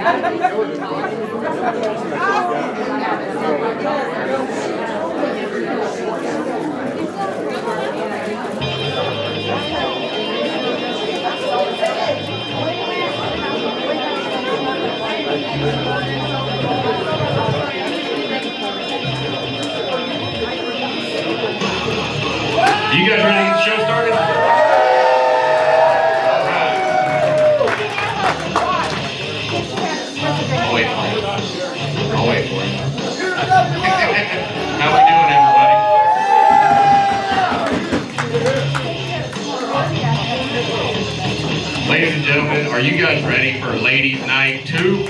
You guys ready to get the show started? All right. I'll wait for it. I'll wait for it. How we doing, everybody? Ladies and gentlemen, are you guys ready for Ladies Night 2?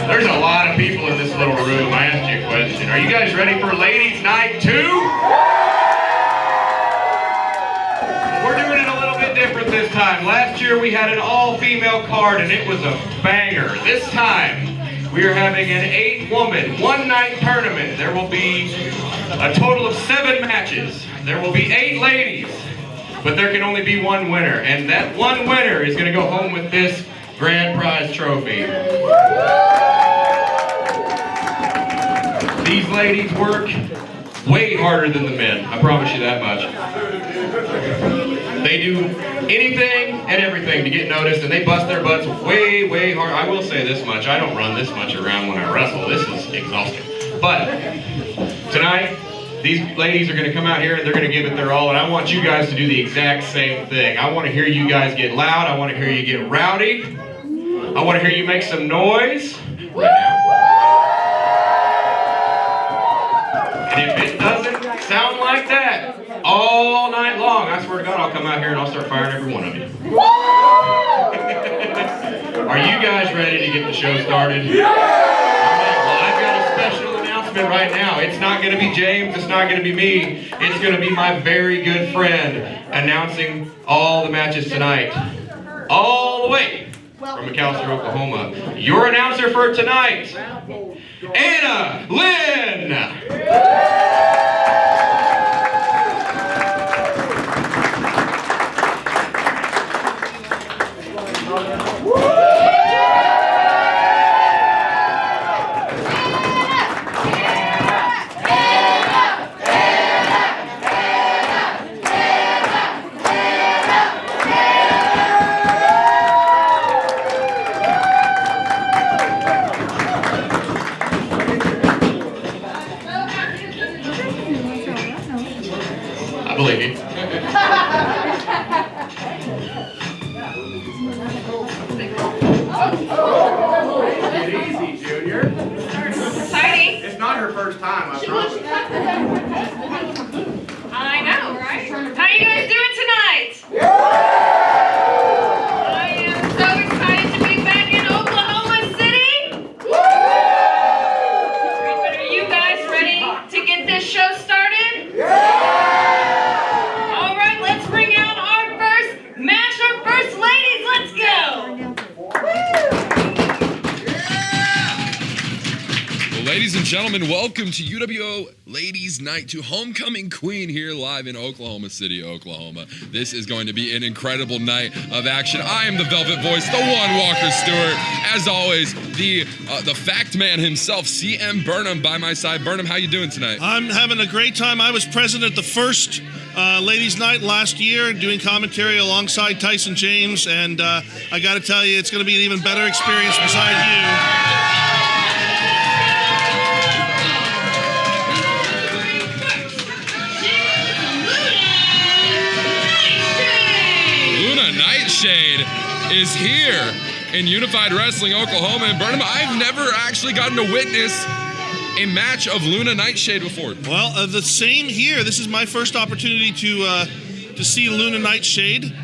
There's a lot of people in this little room. I asked you a question. Are you guys ready for Ladies Night 2? We're doing it a little bit different this time. Last year we had an all-female card and it was a banger. This time we are having an 8-woman, one-night tournament. There will be a total of 7 matches. There will be 8 ladies, but there can only be one winner. And that one winner is going to go home with this grand prize trophy. These ladies work way harder than the men, I promise you that much. They do anything and everything to get noticed, and they bust their butts way, way hard. I will say this much, I don't run this much around when I wrestle. This is exhausting. But tonight, these ladies are going to come out here and they're going to give it their all, and I want you guys to do the exact same thing. I want to hear you guys get loud. I want to hear you get rowdy. I want to hear you make some noise. Right now. And if it doesn't sound like that all night long, I swear to God, I'll come out here and I'll start firing every one of you. Are you guys ready to get the show started? Yeah! All right, well, I've got a special announcement right now. It's not going to be James. It's not going to be me. It's going to be my very good friend announcing all the matches tonight. All the way from McAlester, Oklahoma. Your announcer for tonight, Anna Lynn. Believe you. Get easy, Junior. Exciting. It's not her first time, I promise. I know, right? How you guys doing tonight? I am so excited to be back in Oklahoma City. Are you guys ready to get this show started? All right, let's bring out our first match, our first ladies. Let's go. Well, ladies and gentlemen, welcome to UWO Ladies Night 2, Homecoming Queen here live in Oklahoma City, Oklahoma. This is going to be an incredible night of action. I am the Velvet Voice, the one Walker Stewart. As always, the fact man himself, CM Burnham, by my side. Burnham, how you doing tonight? I'm having a great time. I was present at the first Ladies Night last year, doing commentary alongside Tyson James, and I got to tell you, it's going to be an even better experience beside you. Nightshade is here in Unified Wrestling Oklahoma. And Burnham, I've never actually gotten to witness a match of Luna Nightshade before. Well, the same here. This is my first opportunity to see Luna Nightshade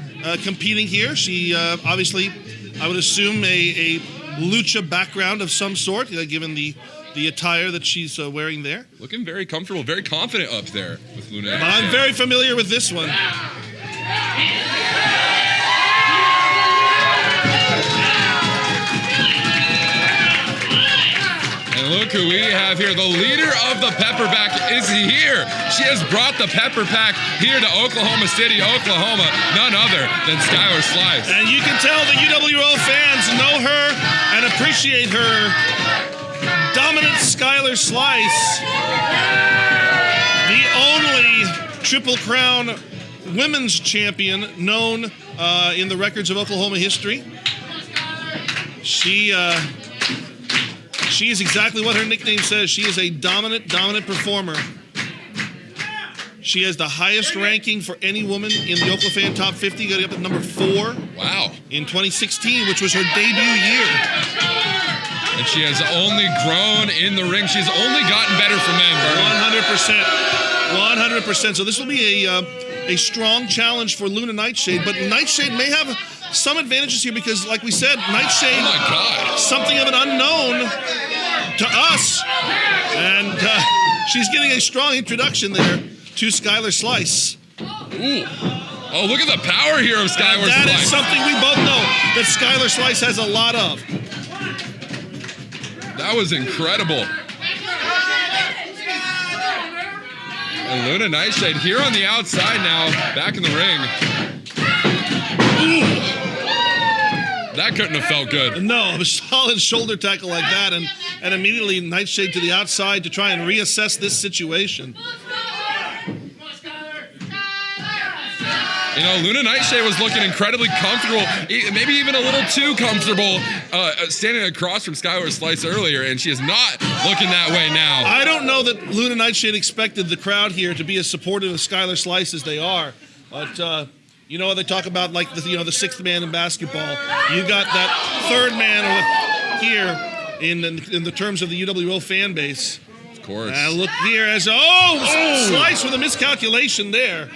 competing here. She obviously, I would assume, a lucha background of some sort, given the attire that she's wearing there. Looking very comfortable, very confident up there with Luna But Nightshade. I'm very familiar with this one. And look who we have here. The leader of the Pepper Pack is here. She has brought the Pepper Pack here to Oklahoma City, Oklahoma. None other than Skyler Slice. And you can tell the UWO fans know her and appreciate her. Dominant Skyler Slice, the only Triple Crown women's champion known in the records of Oklahoma history. She is exactly what her nickname says. She is a dominant performer. She has the highest ranking for any woman in the Oklahoma Top 50, got up at number 4. Wow. In 2016, which was her debut year. And she has only grown in the ring. She's only gotten better for men, Bernie. 100%. So this will be a strong challenge for Luna Nightshade, but Nightshade may have some advantages here because, like we said, Nightshade, Oh my God. something of an unknown to us, and she's getting a strong introduction there to Skyler Slice. Ooh. Oh, look at the power here of Skyler That Slice. is something we both know that Skyler Slice has a lot of. That was incredible. And Luna Nightshade here on the outside now, back in the ring. Ooh. That couldn't have felt good. No, a solid shoulder tackle like that, and immediately Nightshade to the outside to try and reassess this situation. You know, Luna Nightshade was looking incredibly comfortable, maybe even a little too comfortable, standing across from Skyler Slice earlier, and she is not looking that way now. I don't know that Luna Nightshade expected the crowd here to be as supportive of Skyler Slice as they are, but you know, they talk about like the sixth man in basketball. You got that third man here in the terms of the UWO fan base. Of course. Look here as Slice with a miscalculation there.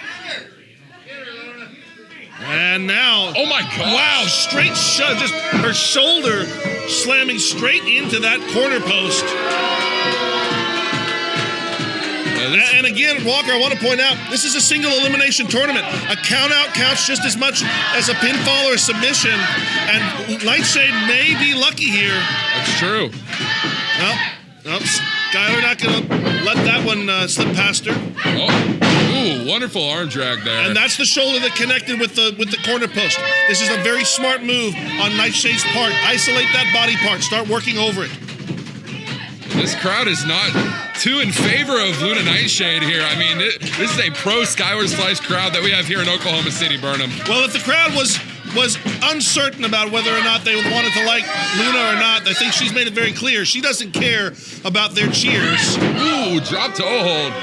And now, oh my God! Wow, straight shot, just her shoulder slamming straight into that corner post. And again, Walker, I want to point out, this is a single elimination tournament. A count out counts just as much as a pinfall or a submission, and Nightshade may be lucky here. That's true. Well, Skyler not going to let that one slip past her. Ooh, wonderful arm drag there. And that's the shoulder that connected with the corner post. This is a very smart move on Nightshade's part. Isolate that body part. Start working over it. This crowd is not too in favor of Luna Nightshade here. I mean, this is a pro Skyler Slice crowd that we have here in Oklahoma City, Burnham. Well, if the crowd was uncertain about whether or not they wanted to like Luna or not, I think she's made it very clear. She doesn't care about their cheers. Ooh, drop toe hold.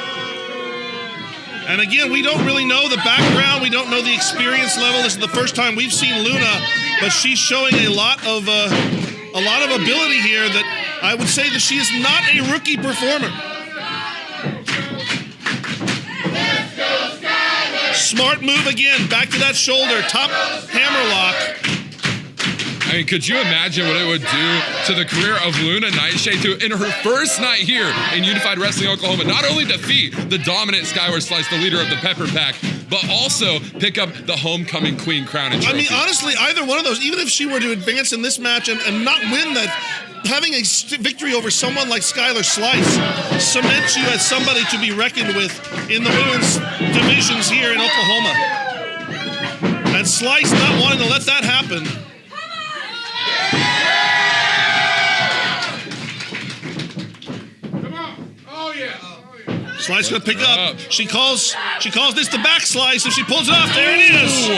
And again, we don't really know the background. We don't know the experience level. This is the first time we've seen Luna, but she's showing a lot of ability here that I would say that she is not a rookie performer. Smart move again, back to that shoulder, top hammerlock. I mean, could you imagine what it would do to the career of Luna Nightshade to, in her first night here in Unified Wrestling Oklahoma, not only defeat the dominant Skyler Slice, the leader of the Pepper Pack, but also pick up the homecoming queen crown and trophy. I mean, honestly, either one of those, even if she were to advance in this match and not win that, having a victory over someone like Skyler Slice cements you as somebody to be reckoned with in the women's divisions here in Oklahoma. And Slice not wanting to let that happen. Slice gonna pick up. She calls this the back slice. If she pulls it off, there it is.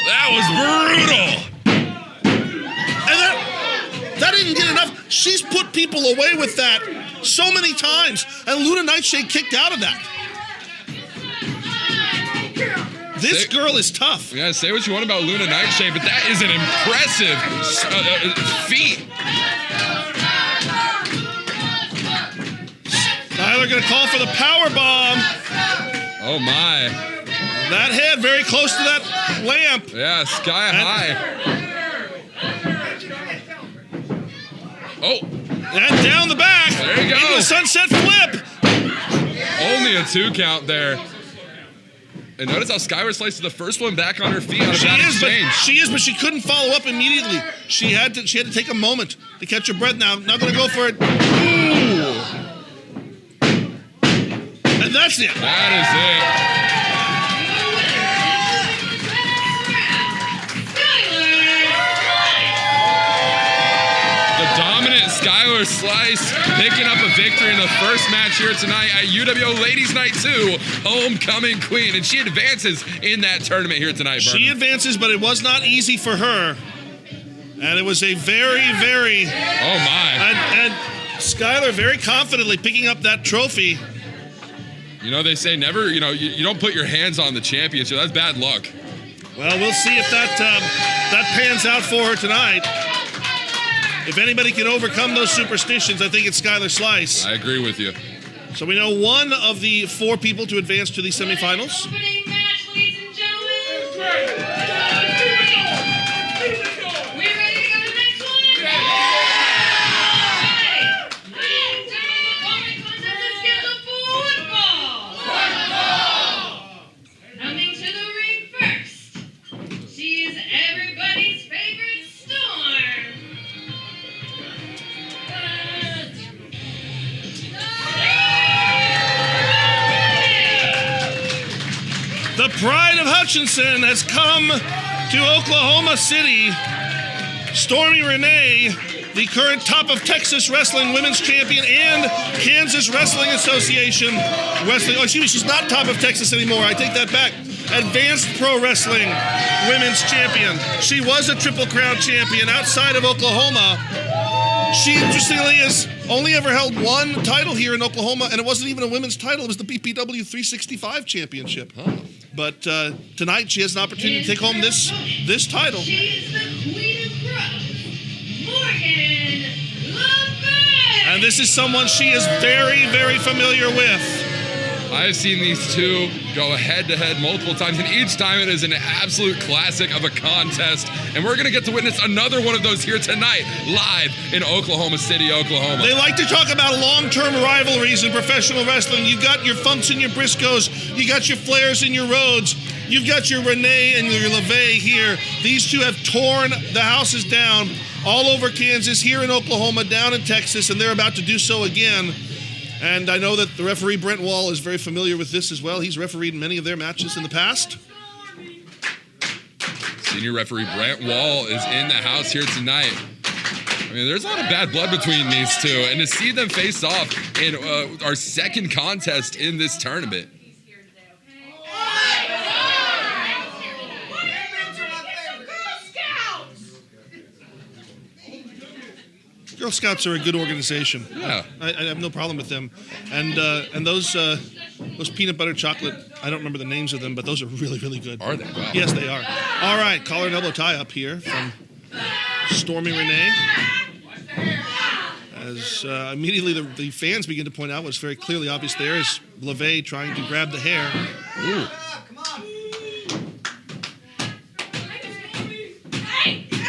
That was brutal. And that didn't get enough. She's put people away with that so many times, and Luna Nightshade kicked out of that. This girl is tough. Yeah, say what you want about Luna Nightshade, but that is an impressive feat. Skyler gonna call for the power bomb. Oh my. That head very close to that lamp. Yeah, sky high. Oh. And down the back. There you go. Into a sunset flip. Only a 2 count there. And notice how Skyler sliced the first one back on her feet out of that exchange. But she couldn't follow up immediately. She had to take a moment to catch her breath. Now, not gonna go for it. Ooh. That's it. That is it. The dominant Skyler Slice picking up a victory in the first match here tonight at UWO Ladies Night 2, homecoming queen. And she advances in that tournament here tonight, Vernon. She advances, but it was not easy for her. And it was a very, very... Oh, my. And Skyler very confidently picking up that trophy. You know, they say never, you don't put your hands on the champion, so that's bad luck. Well, we'll see if that pans out for her tonight. If anybody can overcome those superstitions, I think it's Skyler Slice. I agree with you. So we know one of the 4 people to advance to the semifinals. Opening match, ladies and gentlemen. We ready to go to the next one? Coming to the ring first. She is everybody's favorite Storm. The pride of Hutchinson has come to Oklahoma City. Stormy Renee, the current top of Texas Wrestling Women's Champion and Kansas Wrestling Association Wrestling. Oh, excuse me, she's not top of Texas anymore. I take that back. Advanced Pro Wrestling Women's Champion. She was a Triple Crown champion outside of Oklahoma. She, interestingly, has only ever held one title here in Oklahoma, and it wasn't even a women's title. It was the BPW 365 Championship. Huh. But tonight she has an opportunity to take home this title. She is the Queen of Pros, Morgan Levay. And this is someone she is very, very familiar with. I've seen these two go head-to-head multiple times, and each time it is an absolute classic of a contest. And we're going to get to witness another one of those here tonight, live in Oklahoma City, Oklahoma. They like to talk about long-term rivalries in professional wrestling. You've got your Funks and your Briscoes. You got your Flairs and your Rhodes. You've got your Renee and your Levay here. These two have torn the houses down all over Kansas, here in Oklahoma, down in Texas, and they're about to do so again. And I know that the referee, Brent Wall, is very familiar with this as well. He's refereed many of their matches in the past. Senior referee Brent Wall is in the house here tonight. I mean, there's a lot of bad blood between these two, and to see them face off in our second contest in this tournament. Girl Scouts are a good organization. Yeah. I have no problem with them. And those peanut butter chocolate, I don't remember the names of them, but those are really, really good. Are they? Wow. Yes, they are. All right, collar and elbow tie up here from Stormy Renee. As immediately the fans begin to point out what's very clearly obvious there is Levay trying to grab the hair. Ooh.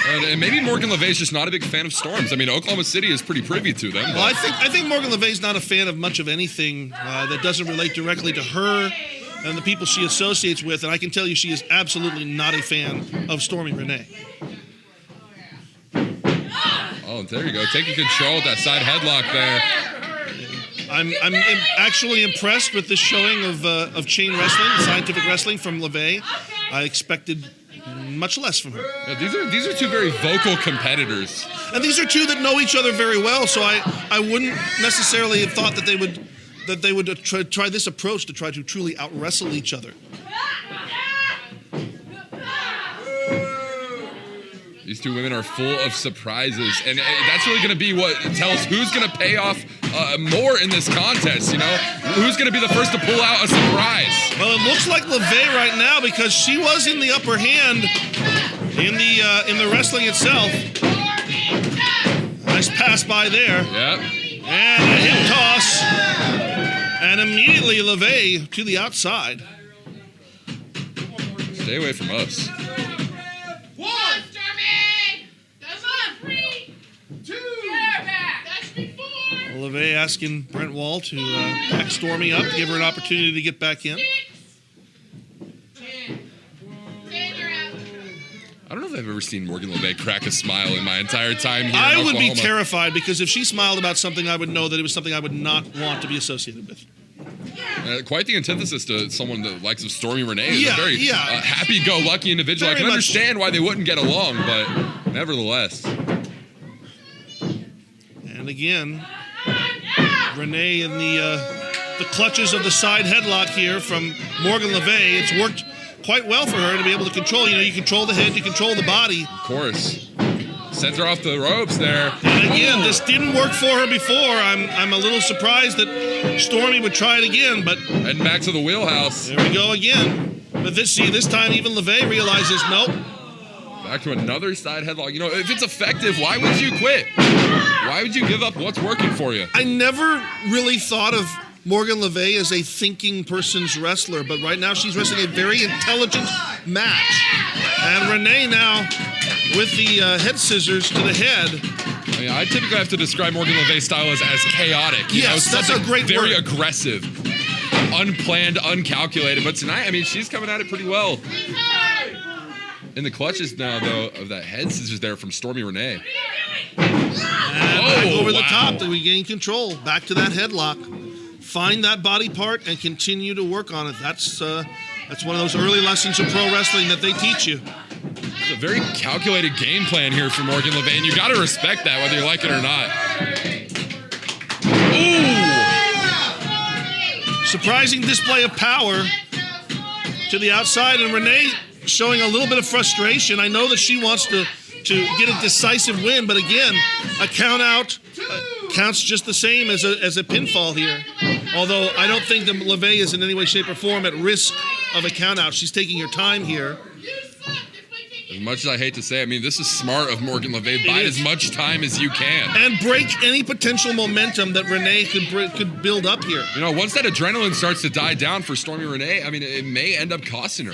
And maybe Morgan Levay's just not a big fan of Storms. I mean, Oklahoma City is pretty privy to them. Well, I think Morgan Levay's not a fan of much of anything that doesn't relate directly to her and the people she associates with, and I can tell you she is absolutely not a fan of Stormy Renee. Oh, there you go. Taking control of that side headlock there. I'm actually impressed with this showing of chain wrestling, scientific wrestling from Levay. I expected much less from her. Yeah, these are two very vocal competitors. And these are two that know each other very well, so I wouldn't necessarily have thought that they would try this approach to try to truly out-wrestle each other. These two women are full of surprises, and that's really going to be what tells who's going to pay off more in this contest, you know? Who's going to be the first to pull out a surprise? Well, it looks like Levay right now because she was in the upper hand in the wrestling itself. Nice pass by there. Yep. And a hip toss. And immediately Levay to the outside. Stay away from us. Levay asking Brent Wall to back Stormy up, give her an opportunity to get back in. I don't know if I've ever seen Morgan Levay crack a smile in my entire time here in I would be Oklahoma. terrified because if she smiled about something, I would know that it was something I would not want to be associated with. Quite the antithesis to someone the likes of Stormy Renee. Yeah, a very happy-go-lucky individual. Very I can much. understand why they wouldn't get along, but nevertheless. And again, Renee in the clutches of the side headlock here from Morgan Levay. It's worked quite well for her to be able to control. You know, you control the head, you control the body. Of course. Sends her off the ropes there. And again, this didn't work for her before. I'm a little surprised that Stormy would try it again, but Heading back to the wheelhouse. there we go again. But this time even Levay realizes, nope. Back to another side headlock. You know, if it's effective, why would you quit? Why would you give up what's working for you? I never really thought of Morgan Levay as a thinking person's wrestler, but right now she's wrestling a very intelligent match. And Renee now with the head scissors to the head. I mean, I typically have to describe Morgan Levay's style as chaotic. You know, Yes, that's a something great very word. aggressive, unplanned, uncalculated. But tonight, I mean, she's coming at it pretty well. In the clutches now, though, of that head scissors there from Stormy Renee. And back over the wow. top to regain control. Back to that headlock. Find that body part and continue to work on it. That's one of those early lessons of pro wrestling that they teach you. It's a very calculated game plan here for Morgan Levay, and you got to respect that whether you like it or not. Ooh! Surprising display of power to the outside, and Renee showing a little bit of frustration. I know that she wants to get a decisive win, but again, a count out counts just the same as a pinfall here. Although I don't think that Levay is in any way, shape, or form at risk of a count out. She's taking her time here. As much as I hate to say, I mean, this is smart of Morgan Levay. Bide is. as much time as you can. And break any potential momentum that Renee could build up here. You know, once that adrenaline starts to die down for Stormy Renee, I mean, it may end up costing her.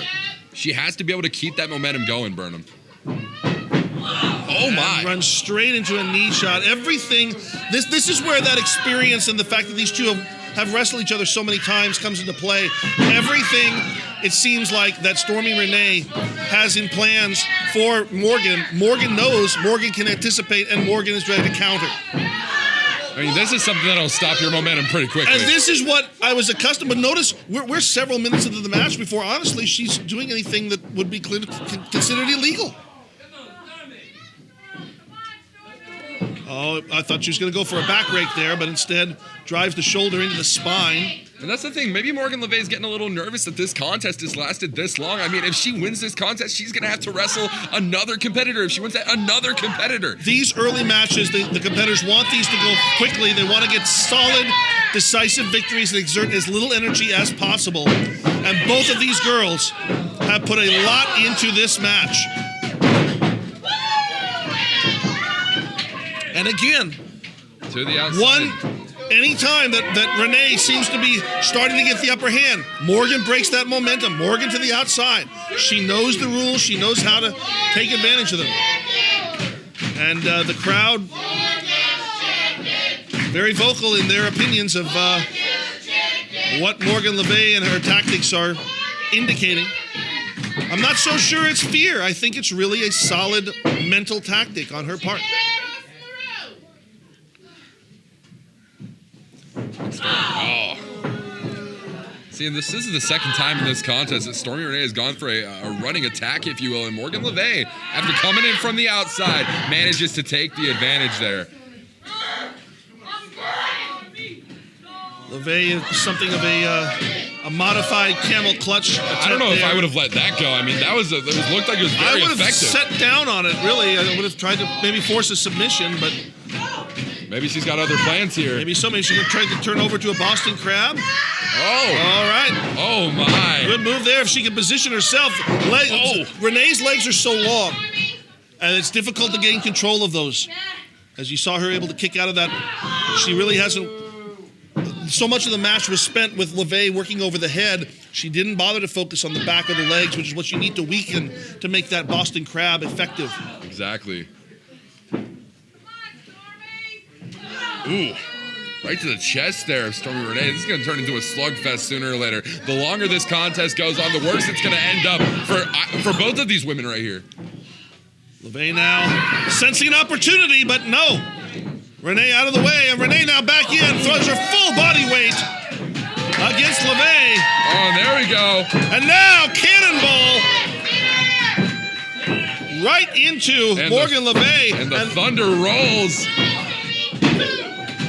She has to be able to keep that momentum going, Burnham. Oh my! And runs straight into a knee shot. Everything. This is where that experience and the fact that these two have wrestled each other so many times comes into play. Everything, it seems like, that Stormy Renee has in plans for Morgan. Morgan knows, Morgan can anticipate, and Morgan is ready to counter. I mean, this is something that'll stop your momentum pretty quickly. And this is what I was accustomed. But notice, we're several minutes into the match before, honestly, she's doing anything that would be considered illegal. Oh, I thought she was going to go for a back rake there, but instead drives the shoulder into the spine. And that's the thing. Maybe Morgan Levay's getting a little nervous that this contest has lasted this long. I mean, if she wins this contest, she's going to have to wrestle another competitor. If she wins that, another competitor. These early matches, the competitors want these to go quickly. They want to get solid, decisive victories and exert as little energy as possible. And both of these girls have put a lot into this match. And again, To the outside. anytime that Renee seems to be starting to get the upper hand, Morgan breaks that momentum. Morgan to the outside. She knows the rules. She knows how to take advantage of them. And the crowd, very vocal in their opinions of what Morgan Levay and her tactics are indicating. I'm not so sure it's fear. I think it's really a solid mental tactic on her part. Oh. See, and this is the second time in this contest that Stormy Renee has gone for a running attack, if you will, and Morgan Levay, after coming in from the outside, manages to take the advantage there. Levay is something of a modified camel clutch. I don't know if I would have let that go. I mean, it looked like it was very I would have effective. set down on it, really. I would have tried to maybe force a submission, but Maybe she's got other plans here. maybe somebody should have tried to turn over to a Boston Crab. Oh. All right. Oh, my. Good move there if she can position herself. Renee's legs are so long, and it's difficult to gain control of those. As you saw her able to kick out of that, she really hasn't. So much of the match was spent with Levay working over the head. She didn't bother to focus on the back of the legs, which is what you need to weaken to make that Boston Crab effective. Exactly. Ooh. Right to the chest there of Stormy Renee. This is going to turn into a slugfest sooner or later. The longer this contest goes on, the worse it's going to end up for both of these women right here. Levay now sensing an opportunity, but no. Renee out of the way, and Renee now back in, throws her full body weight against Levay. Oh, there we go. And now Cannonball right into And Morgan Levay. And the thunder rolls.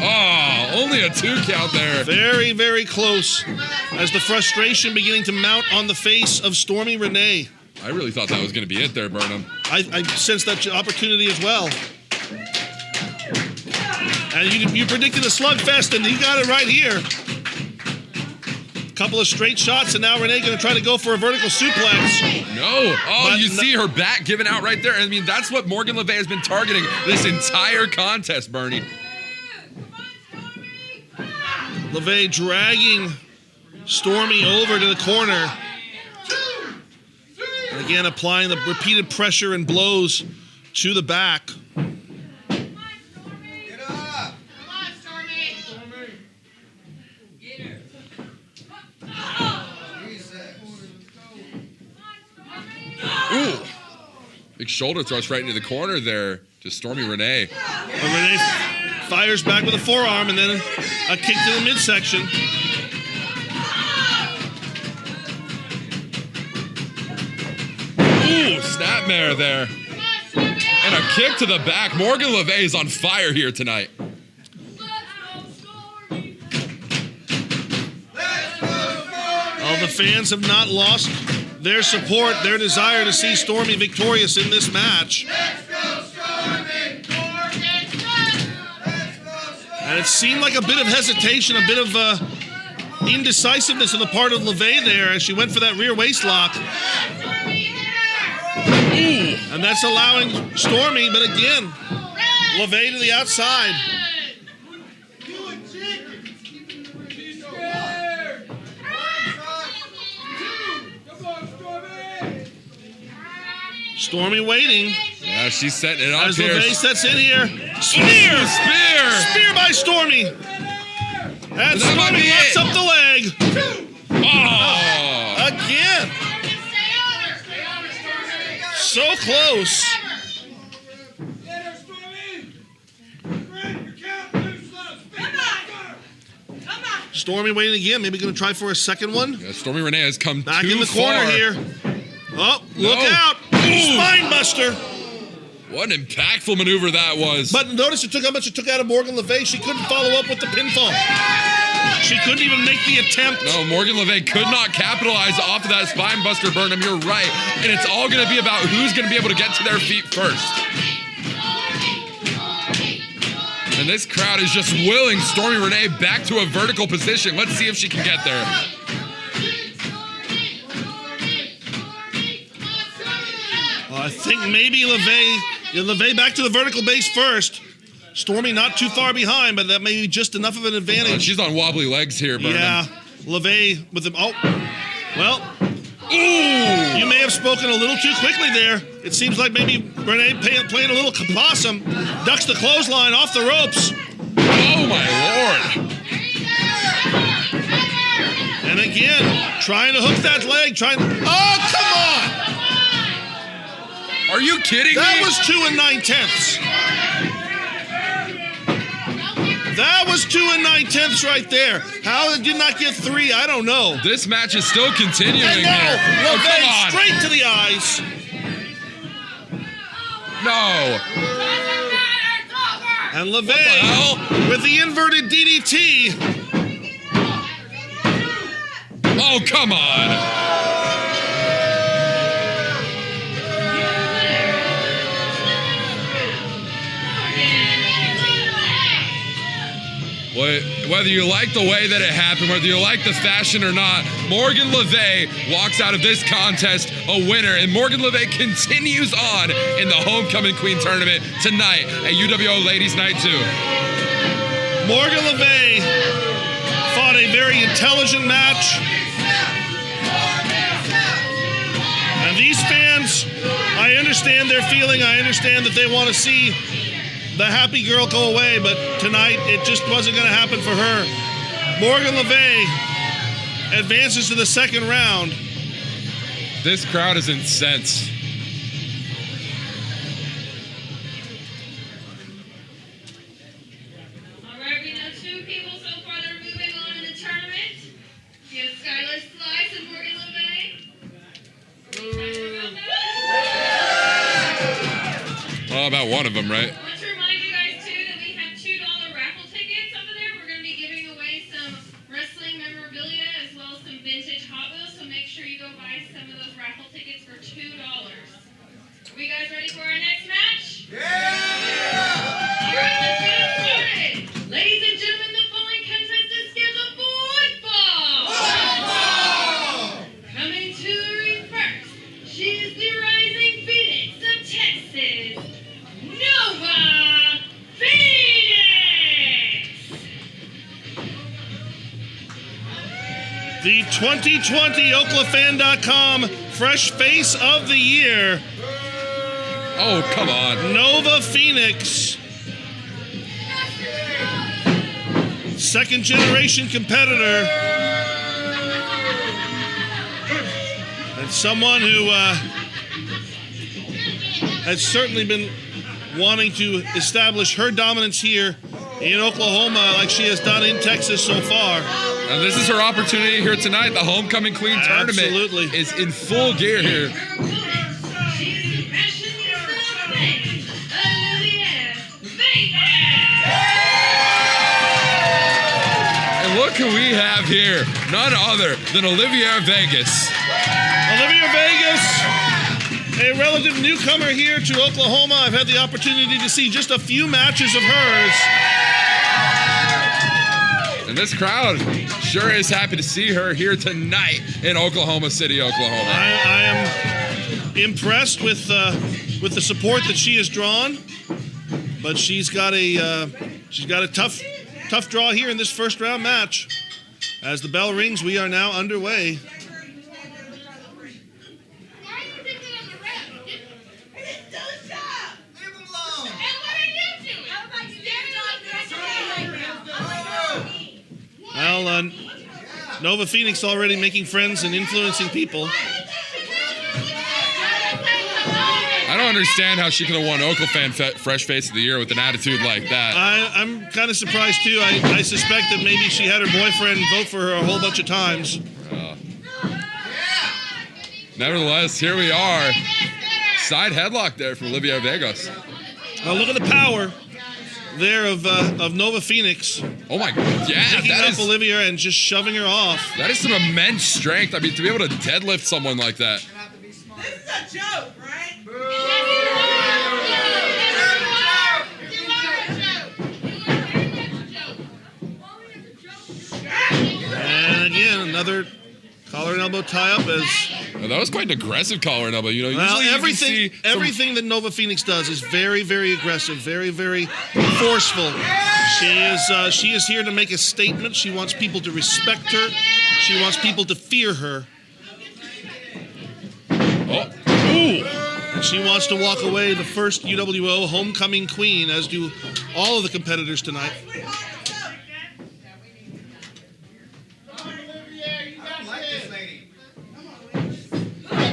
Oh, only a 2 count there. Very, very close as the frustration beginning to mount on the face of Stormy Renee. I really thought that was going to be it there, Burnham. I sensed that opportunity as well. And you predicted a slugfest, and he got it right here. Couple of straight shots, and now Renee going to try to go for a vertical suplex. No. Oh, But you see her back giving out right there. I mean, that's what Morgan Levay has been targeting this entire contest, Bernie. Levay dragging Stormy over to the corner. And again, applying the repeated pressure and blows to the back. Ooh. Big shoulder thrust right into the corner there to Stormy Renee. But Renee fires back with a forearm and then a kick to the midsection. Ooh, snapmare there. And a kick to the back. Morgan Levay is on fire here tonight. All the fans have not lost their support, their desire to see Stormy victorious in this match. And it seemed like a bit of hesitation, a bit of indecisiveness on the part of Levay there as she went for that rear waist lock. And that's allowing Stormy, but again, Levay to the outside. Stormy waiting. Yeah, she's setting it up As here. Levay sets in here. Spear! Spear! Spear by Stormy. And Stormy locks up the leg. Oh! Again. So close. Stormy waiting again. Maybe going to try for a second one. Yeah, Stormy Renee has come Back too in the corner far. here. Oh, look No. out. Spine buster. What an impactful maneuver that was. But notice it took how much it took out of Morgan Levay. She couldn't follow up with the pinfall. She couldn't even make the attempt. No, Morgan Levay could not capitalize off of that spine buster, Burnham. You're right. And it's all going to be about who's going to be able to get to their feet first. And this crowd is just willing Stormy Renee back to a vertical position. Let's see if she can get there. I think maybe Levay back to the vertical base first. Stormy not too far behind, but that may be just enough of an advantage. She's on wobbly legs here, Burnham. Yeah, Levay with the, oh, well, Ooh! you may have spoken a little too quickly there. It seems like maybe Renee playing a little possum, ducks the clothesline off the ropes. Oh, my Lord. And again, trying to hook that leg, oh, come on! Are you kidding That me? was 2 9/10. That was 2 9/10 right there. How did you not get 3? I don't know. This match is still continuing And here. now, Oh, come Levay on. straight to the eyes. No. And What the Levay hell? with the inverted DDT. Oh, come on. Whether you like the way that it happened, whether you like the fashion or not, Morgan Levay walks out of this contest a winner, and Morgan Levay continues on in the Homecoming Queen tournament tonight at UWO Ladies Night 2. Morgan Levay fought a very intelligent match. And these fans, I understand their feeling. I understand that they want to see the happy girl go away, but tonight it just wasn't going to happen for her. Morgan Levay advances to the second round. This crowd is incensed. All right, we know 2 people so far that are moving on in the tournament. Well, about one of them, right? I want to remind you guys, too, that we have $2 raffle tickets over there. We're going to be giving away some wrestling memorabilia as well as some vintage Hot Wheels, so make sure you go buy some of those raffle tickets for $2. Are we guys ready for our next match? Yeah! All right, let's get it started. Ladies and gentlemen, the following contest is scheduled for football. Coming to the ring first, she is the Rising Phoenix of Texas, Nova Phoenix. The 2020 Oklafan.com Fresh Face of the Year, Oh, come on. Nova Phoenix. Second generation competitor. And someone who has certainly been wanting to establish her dominance here in Oklahoma like she has done in Texas so far. And this is her opportunity here tonight. The Homecoming Queen tournament Absolutely. is in full gear here. She is the fashionista of Vegas, Olivia Vegas. And look who we have here. None other than Olivia Vegas. Olivia Vegas, a relative newcomer here to Oklahoma. I've had the opportunity to see just a few matches of hers. And this crowd sure is happy to see her here tonight in Oklahoma City, Oklahoma. I am impressed with the support that she has drawn, but she's got a tough draw here in this first round match. As the bell rings, we are now underway. Well, Nova Phoenix already making friends and influencing people. I don't understand how she could have won Oklafan Fresh Face of the Year with an attitude like that. I'm kind of surprised too. I suspect that maybe she had her boyfriend vote for her a whole bunch of times. Nevertheless, here we are. Side headlock there from Olivia Vegas. Now look at the power there of Nova Phoenix. Oh my God, yeah, Picking that up is, Olivia and just shoving her off. that is some immense strength. I mean, to be able to deadlift someone like that. This is a joke, right? And again, another collar and elbow tie-up as... Now, that was quite an aggressive collar and elbow. You know, Well, usually you can see everything that Nova Phoenix does is very, very aggressive, very, very forceful. She is here to make a statement. She wants people to respect her. She wants people to fear her. And she wants to walk away the first UWO homecoming queen, as do all of the competitors tonight.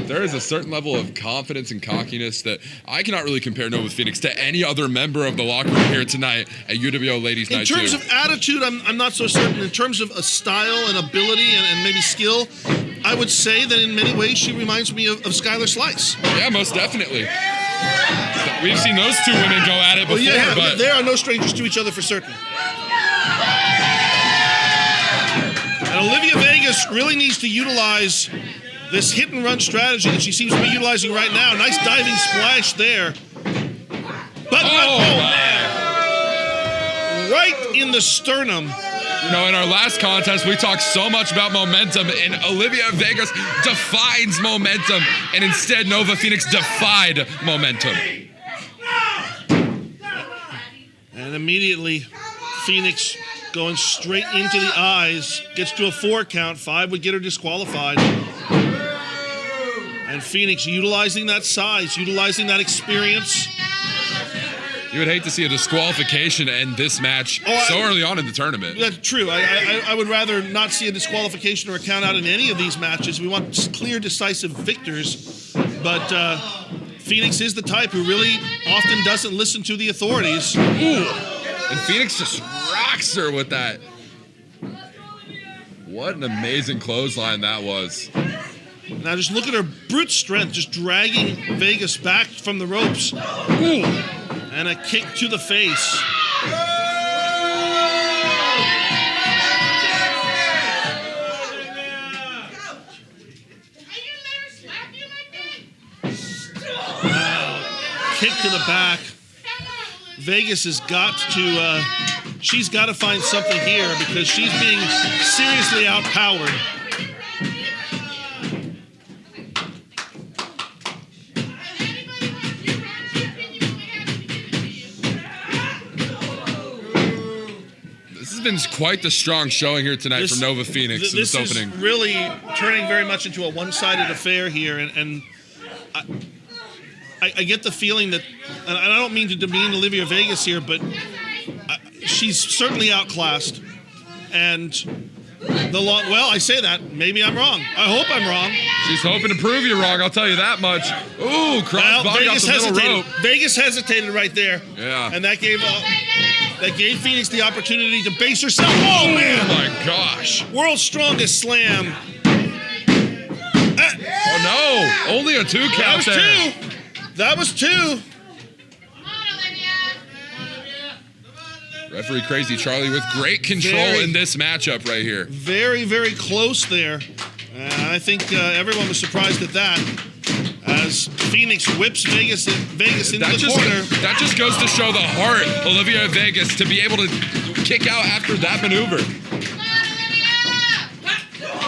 there is a certain level of confidence and cockiness that I cannot really compare Nova Phoenix to any other member of the locker room here tonight at UWO Ladies Night 2. In terms of attitude, I'm not so certain. In terms of a style and ability and maybe skill, I would say that in many ways she reminds me of Skyler Slice. Yeah, most definitely. We've seen those two women go at it before, but they are no strangers to each other for certain. And Olivia Vegas really needs to utilize this hit and run strategy that she seems to be utilizing right now. Nice diving splash there. But right in the sternum. You know, in our last contest, we talked so much about momentum, and Olivia Vegas defines momentum, and instead Nova Phoenix defied momentum. And immediately, Phoenix going straight into the eyes, gets to a 4 count. 5 would get her disqualified. And Phoenix utilizing that size, utilizing that experience. You would hate to see a disqualification end this match so early on in the tournament. That's true. I would rather not see a disqualification or a count out in any of these matches. We want clear, decisive victors. But Phoenix is the type who really often doesn't listen to the authorities. Ooh. And Phoenix just rocks her with that. What an amazing clothesline that was. Now just look at her brute strength, just dragging Vegas back from the ropes. Ooh. And a kick to the face. Kick to the back. Vegas has got to, she's got to find something here because she's being seriously outpowered. This has been quite the strong showing here tonight for Nova Phoenix in this opening. This is really turning very much into a one-sided affair here, and I get the feeling that, and I don't mean to demean Olivia Vegas here, but she's certainly outclassed. And well, I say that. Maybe I'm wrong. I hope I'm wrong. She's hoping to prove you wrong, I'll tell you that much. Ooh, crossbody off the middle rope. Vegas hesitated right there. Yeah. And that gave Phoenix the opportunity to base herself. Oh, man. Oh, my gosh. World's strongest slam. Oh, no. Only a 2 count there. That was 2. Referee Crazy Charlie with great control in this matchup right here. Very, very close there. I think everyone was surprised at that. As Phoenix whips Vegas into the corner. That just goes to show the heart, Olivia Vegas, to be able to kick out after that maneuver.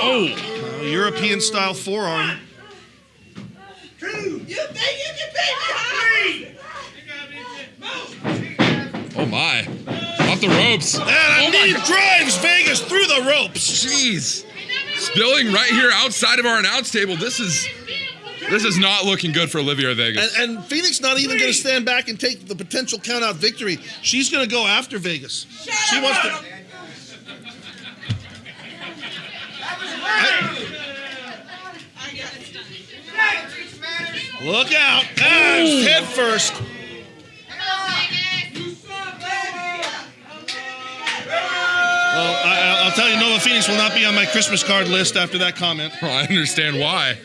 Oh. European-style forearm. You think you can beat me? Oh, my. Off the ropes. And knee drives Vegas through the ropes. Jeez. Spilling right here outside of our announce table. This is not looking good for Olivia Vegas. And Phoenix not even going to stand back and take the potential count-out victory. She's going to go after Vegas. She wants to... Look out. Head first. Well, I'll tell you, Nova Phoenix will not be on my Christmas card list after that comment. Well, I understand why.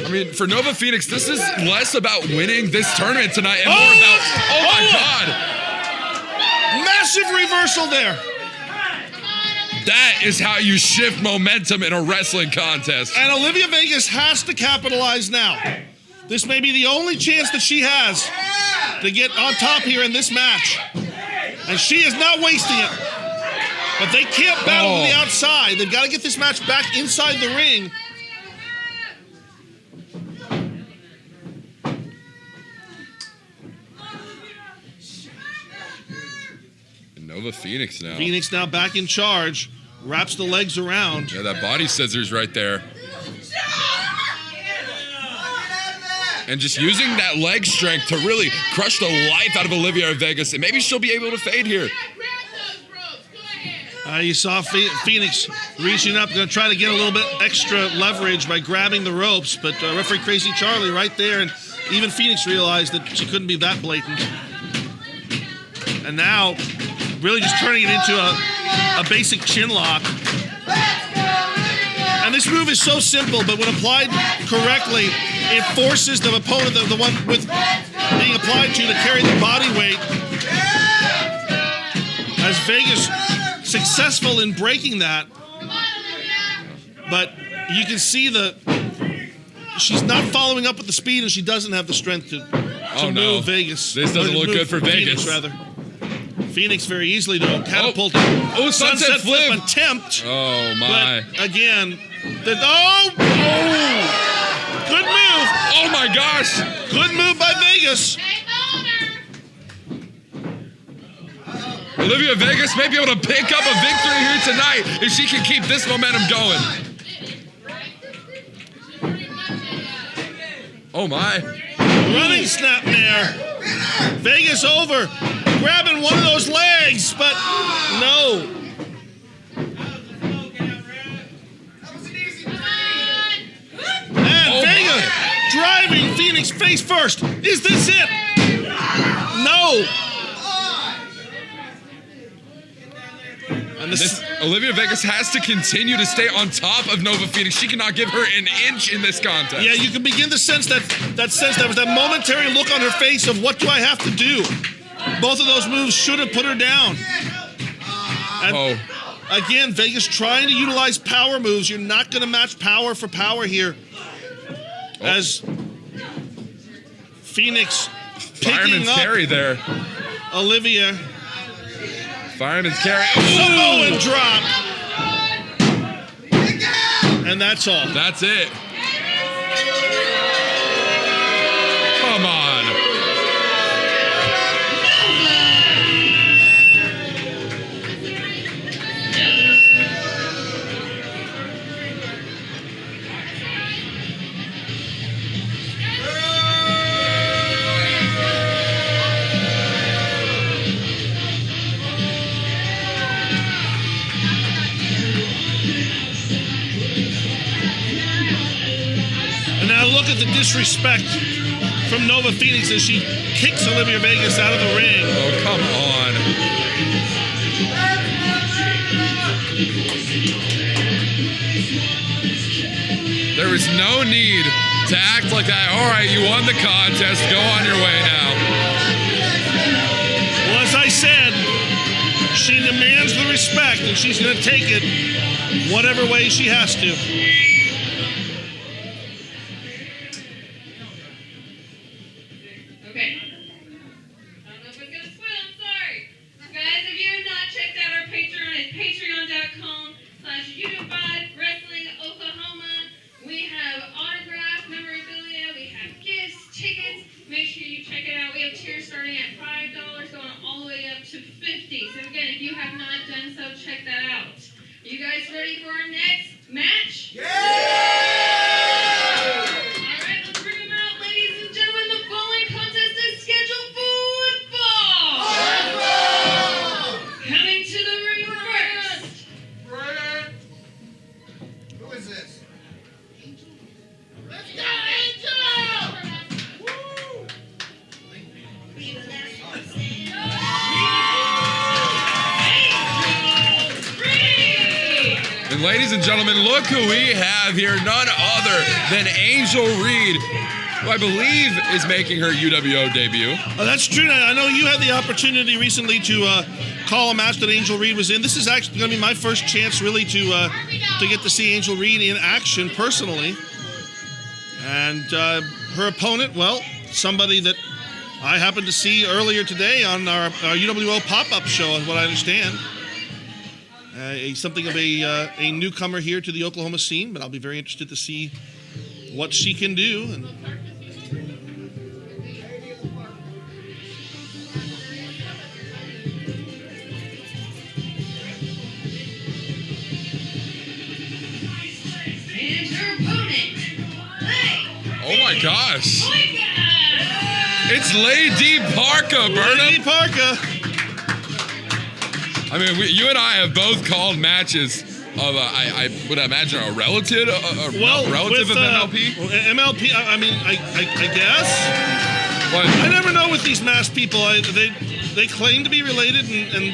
I mean, for Nova Phoenix, this is less about winning this tournament tonight and more about... Oh, my God. Massive reversal there. That is how you shift momentum in a wrestling contest. And Olivia Vegas has to capitalize now. This may be the only chance that she has to get on top here in this match. And she is not wasting it. But they can't battle to the outside. They've got to get this match back inside the ring. Nova Phoenix now. Phoenix now back in charge. Wraps the legs around. Yeah, that body scissors right there. And just using that leg strength to really crush the life out of Olivia Vegas. And maybe she'll be able to fade here. You saw Phoenix reaching up, going to try to get a little bit extra leverage by grabbing the ropes. But referee Crazy Charlie right there. And even Phoenix realized that she couldn't be that blatant. And now, really just turning it into a basic chin lock. And this move is so simple, but when applied correctly, it forces the opponent, the one with being applied to carry the body weight. As Vegas successful in breaking that. But you can see she's not following up with the speed, and she doesn't have the strength to move Vegas. This doesn't look good for Vegas. Phoenix, rather. Phoenix very easily, though, catapult. Oh, sunset flip attempt. Oh, my. But again, good move. Oh, my gosh. Good move by Vegas. Olivia Vegas may be able to pick up a victory here tonight if she can keep this momentum going. Oh, my. Running snapmare. Vegas over. Grabbing one of those legs, but no. And Vegas driving Phoenix face first. Is this it? No. And this Olivia Vegas has to continue to stay on top of Nova Phoenix. She cannot give her an inch in this contest. yeah, you can begin to sense that was that momentary look on her face of what do I have to do? Both of those moves should have put her down. And again, Vegas trying to utilize power moves. You're not going to match power for power here. As Phoenix Fireman's picking up carry there. Olivia. Fireman's carry. Samoan drop. And that's all. That's it. Come on. And now look at the disrespect from Nova Phoenix as she kicks Olivia Vegas out of the ring. Oh, come on. There was no need to act like that. All right, you won the contest. Go on your way now. Well, as I said, she demands the respect, and she's going to take it whatever way she has to. Okay. I don't know if it's gonna spoil, I'm sorry. Guys, if you have not checked out our Patreon, it's patreon.com/UWO Wrestling Oklahoma. We have autograph memorabilia, we have gifts, tickets. Make sure you check it out. We have tiers starting at $5 going all the way up to $50. So again, if you have not done so, check that out. You guys ready for our next match? Yeah! Alright, let's bring them out, ladies and gentlemen. The following contest is scheduled for football. Coming to the ring first. Who is this? Let's go, And ladies and gentlemen, look who we have here. None other than Angel Reid, who I believe is making her UWO debut. Oh, that's true. I know you had the opportunity recently to call a match that Angel Reid was in. This is actually going to be my first chance really to get to see Angel Reid in action personally. And her opponent, well, somebody that I happened to see earlier today on our UWO pop-up show, is what I understand. Something of a newcomer here to the Oklahoma scene, but I'll be very interested to see what she can do. And her opponent, Oh my gosh. Parka. It's Lady Parka, Burnham. Lady Parka. I mean, you and I have both called matches of, I would imagine, a relative, relative of MLP. MLP, I mean, I guess. But I never know with these masked people. They claim to be related,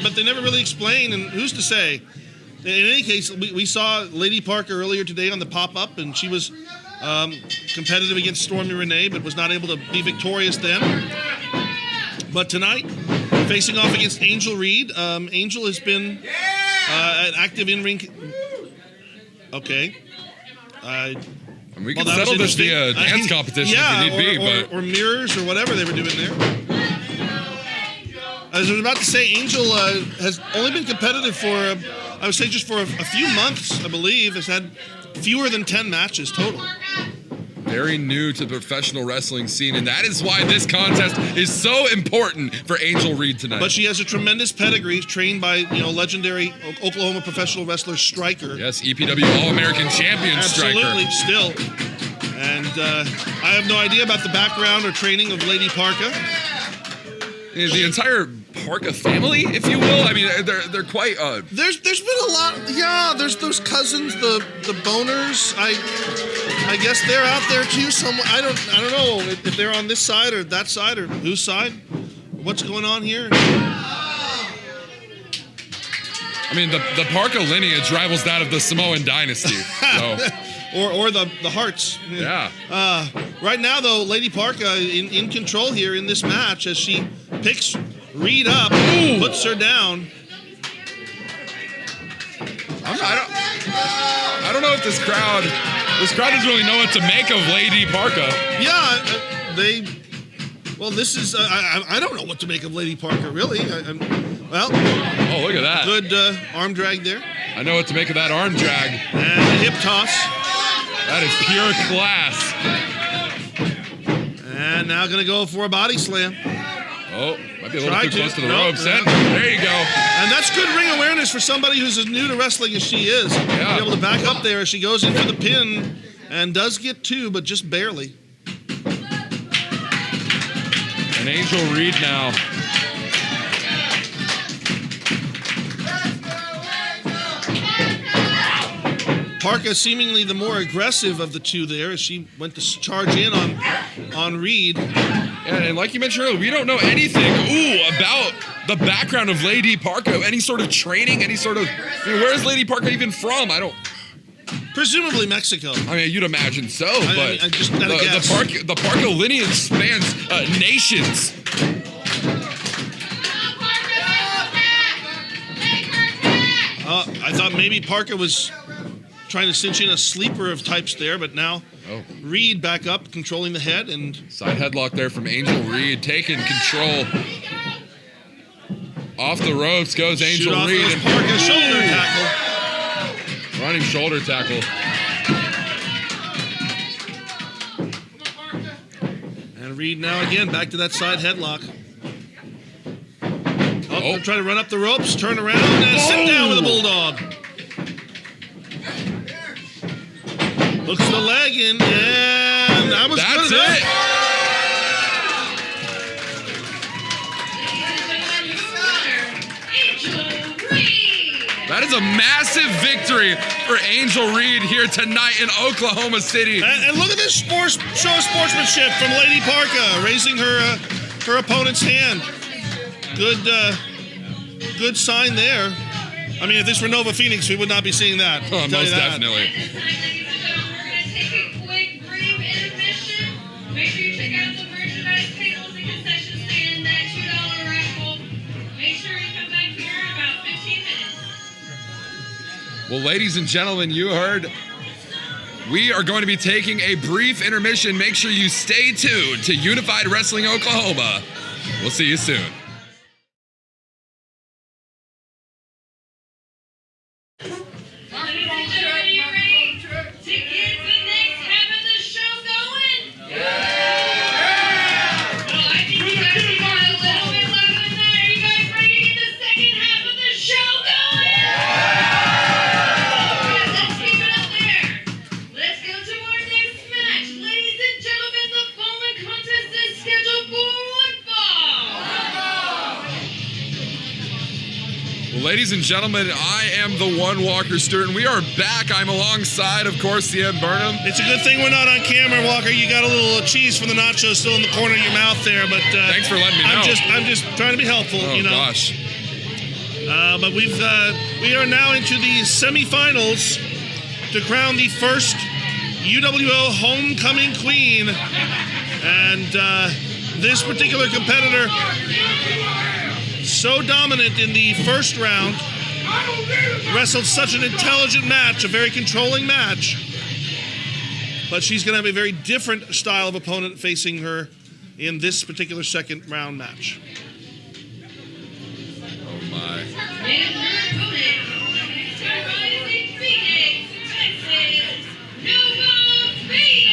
but they never really explain. And who's to say? In any case, we saw Lady Parker earlier today on the pop-up, and she was competitive against Stormy Renee, but was not able to be victorious then. But tonight, facing off against Angel Reid. Angel has been an active in-ring. Okay. we can that was settle this interesting. via dance competition if need be. or mirrors or whatever they were doing there. As I was about to say, Angel has only been competitive for, I would say, just for a few months, I believe. Has had fewer than 10 matches total. Very new to the professional wrestling scene, and that is why this contest is so important for Angel Reid tonight. But she has a tremendous pedigree, trained by legendary Oklahoma professional wrestler Striker. Yes, EPW All-American Champion Absolutely, Striker. still. And I have no idea about the background or training of Lady Parka. The entire Parka family, if you will. I mean, they're quite. There's been a lot. Yeah, there's those cousins, the Boners. I guess they're out there too. Somewhere. I don't know if they're on this side or that side or whose side. What's going on here? I mean, the Parka lineage rivals that of the Samoan dynasty. So. or the Hearts. Yeah. Right now, though, Lady Parka in control here in this match as she picks Reid up, puts her down. I don't know if this crowd doesn't really know what to make of Lady Parka. Yeah, this is, I don't know what to make of Lady Parka, really. Oh, look at that. Good arm drag there. I know what to make of that arm drag. And a hip toss. That is pure class. And now going to go for a body slam. Oh, might be a little too close to the Nope. ropes. There you go. And that's good ring awareness for somebody who's as new to wrestling as she is. Yeah. Be able to back up there as she goes in for the pin and does get two, but just barely. And Angel Reid now. Parka seemingly the more aggressive of the two there as she went to charge in on Reid. And like you mentioned earlier, we don't know anything about the background of Lady Parka. Any sort of training, where is Lady Parka even from? Presumably Mexico. I mean, you'd imagine so, but I just gotta guess. the Parka lineage spans nations. I thought maybe Parka was trying to cinch in a sleeper of types there, but now Reid back up, controlling the head, and Side headlock there from Angel Reid, taking control. Off the ropes goes Angel Reid. And Parka shoulder tackle. Running shoulder tackle. And Reid now again back to that side headlock. They're trying to run up the ropes, turn around, and sit down with a bulldog. Hooks the leg in, and that was That's good enough. it. That is a massive victory for Angel Reid here tonight in Oklahoma City. And look at this show of sportsmanship from Lady Parka, raising her opponent's hand. Good sign there. I mean, if this were Nova Phoenix, we would not be seeing that. Oh, most definitely. We're going to take a quick, brief intermission. Make sure you check out the merchandise tables and concession stand, that $2 raffle. Make sure you come back here in about 15 minutes. Well, ladies and gentlemen, you heard. We are going to be taking a brief intermission. Make sure you stay tuned to Unified Wrestling Oklahoma. We'll see you soon. Ladies and gentlemen, are you ready to get the next half of the show going? Yeah! Well, I think you guys need a little bit louder than that. Are you guys ready to get the second half of the show going? Yeah! Let's keep it up there. Let's go to our next match. Ladies and gentlemen, the following contest is scheduled for one fall. Well, ladies and gentlemen, I am the one Walker Stewart, and we are back. I'm alongside, of course, CM Burnham. It's a good thing we're not on camera, Walker. You got a little cheese from the nachos still in the corner of your mouth there, but Thanks for letting me know. I'm just trying to be helpful, Oh, you know. gosh. But we are now into the semifinals to crown the first UWO homecoming queen, and this particular competitor, so dominant in the first round, wrestled such an intelligent match, a very controlling match, but she's going to have a very different style of opponent facing her in this particular second round match. Oh, my. And her opponent, rising Phoenix, Texas, Nova Phoenix.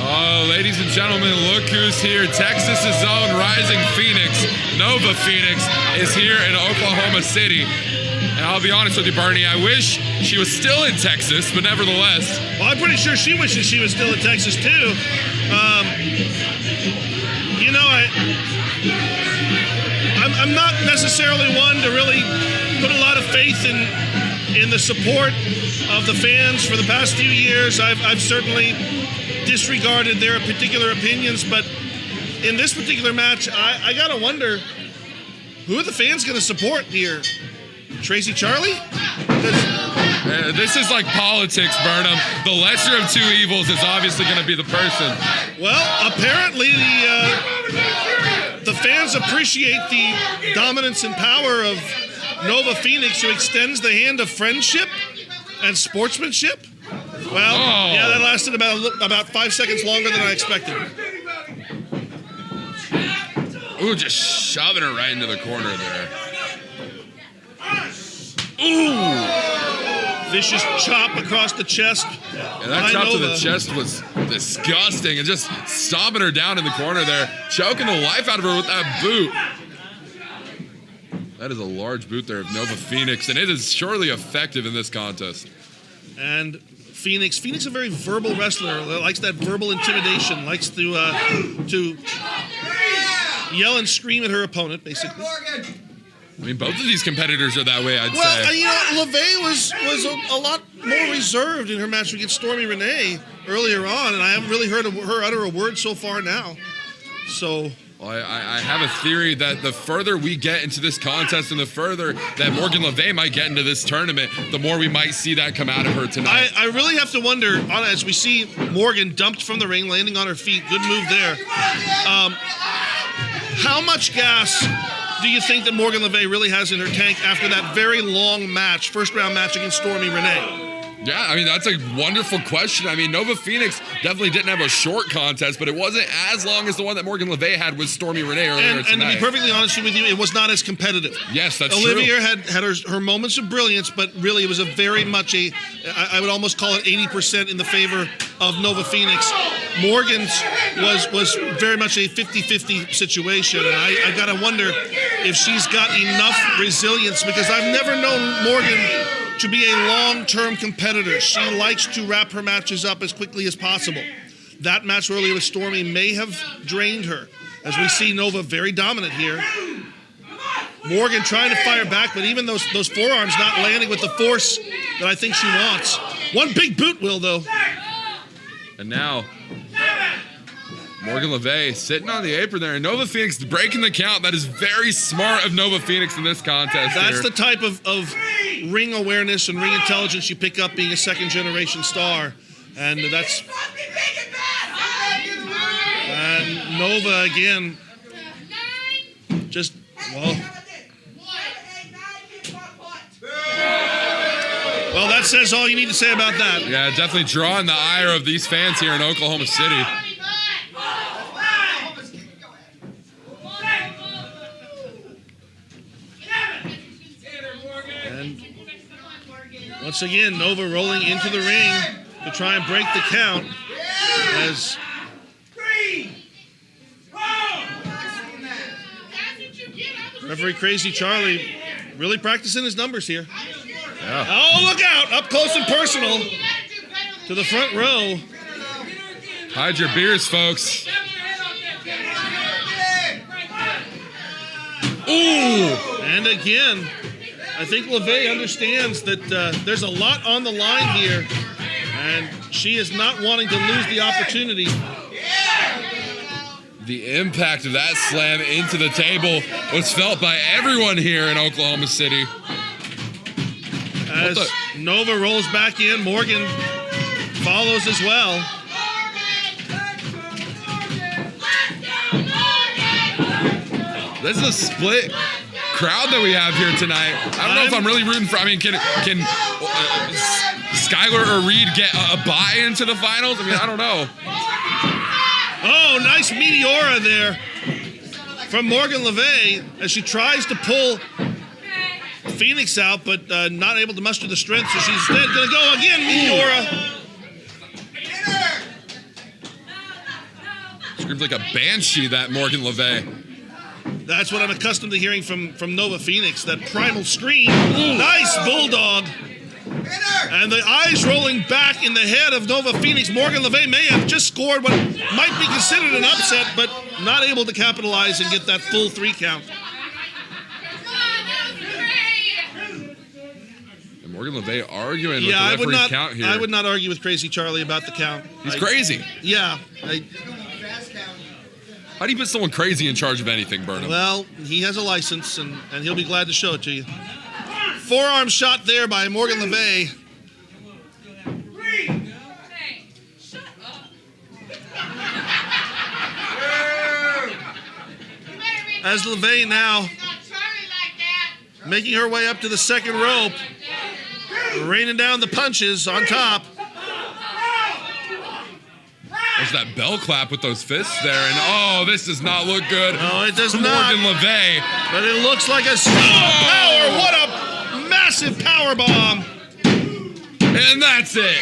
Oh, ladies and gentlemen, look who's here. Texas' own Rising Phoenix, Nova Phoenix, is here in Oklahoma City. And I'll be honest with you, Barney, I wish she was still in Texas, but nevertheless. Well, I'm pretty sure she wishes she was still in Texas, too. You know, I'm not necessarily one to really put a lot of faith in the support of the fans for the past few years. I've certainly disregarded their particular opinions, but in this particular match, I gotta wonder, who are the fans gonna support here? Tracy Charlie? This is like politics, Burnham. The lesser of two evils is obviously going to be the person. Well, apparently the fans appreciate the dominance and power of Nova Phoenix, who extends the hand of friendship and sportsmanship. Well, yeah, that lasted about 5 seconds longer than I expected. Ooh, just shoving her right into the corner there. Ooh! Vicious chop across the chest. And that chop to the chest was disgusting. And just stomping her down in the corner there. Choking the life out of her with that boot. That is a large boot there of Nova Phoenix. And it is surely effective in this contest. And Phoenix a very verbal wrestler. Likes that verbal intimidation. Likes to yell and scream at her opponent, basically. I mean, both of these competitors are that way, I'd say. Well, you know, Levay was a lot more reserved in her match against Stormy Renee earlier on, and I haven't really heard her utter a word so far now. So... Well, I have a theory that the further we get into this contest and the further that Morgan Levay might get into this tournament, the more we might see that come out of her tonight. I really have to wonder, as we see Morgan dumped from the ring, landing on her feet, good move there. How much gas do you think that Morgan Levay really has in her tank after that very long match, first round match against Stormy Renee? Yeah, I mean, that's a wonderful question. I mean, Nova Phoenix definitely didn't have a short contest, but it wasn't as long as the one that Morgan Levay had with Stormy Renee earlier tonight. And to be perfectly honest with you, it was not as competitive. Yes, that's Olivia true. had her moments of brilliance, but really it was a very much I would almost call it 80% in the favor of Nova Phoenix. Morgan's was very much a 50-50 situation, and I gotta wonder if she's got enough resilience, because I've never known Morgan to be a long-term competitor. She likes to wrap her matches up as quickly as possible. That match earlier with Stormy may have drained her, as we see Nova very dominant here. Morgan trying to fire back, but even those forearms not landing with the force that I think she wants. One big boot will, though. And now, Morgan Levay sitting on the apron there, and Nova Phoenix breaking the count. That is very smart of Nova Phoenix in this contest. That's the type of ring awareness and ring intelligence you pick up being a second-generation star. And that's... And Nova, again, just, well... Well, that says all you need to say about that. Yeah, definitely drawing the ire of these fans here in Oklahoma City. And once again, Nova rolling into the ring to try and break the count as referee Crazy Charlie really practicing his numbers here. Yeah. Oh, look out! Up close and personal to the front row. Hide your beers, folks. Ooh! And again, I think Levay understands that there's a lot on the line here, and she is not wanting to lose the opportunity. The impact of that slam into the table was felt by everyone here in Oklahoma City. As Nova rolls back in, Morgan follows as well. This is a split crowd that we have here tonight. I don't know if I'm really rooting for. I mean, can Skyler or Reid get a bye into the finals? I mean, I don't know. Oh, nice meteora there from Morgan Levay as she tries to pull Phoenix out, but not able to muster the strength, so she's instead going to go again, meteora. Screams like a banshee, that Morgan Levay. That's what I'm accustomed to hearing from Nova Phoenix, that primal scream. Ooh. Nice bulldog. And the eyes rolling back in the head of Nova Phoenix. Morgan Levay may have just scored what might be considered an upset, but not able to capitalize and get that full 3 count. And Morgan Levay arguing with the referee's count here. I would not argue with Crazy Charlie about the count. He's crazy. Yeah. How do you put someone crazy in charge of anything, Burnham? Well, he has a license, and he'll be glad to show it to you. Forearm shot there by Morgan Levay. Hey, shut up. As Levay now making her way up to the second rope, raining down the punches on top. There's that bell clap with those fists there, and oh, this does not look good. No, it does for not. Morgan Levay. But it looks like a power. What a massive power bomb. And that's it.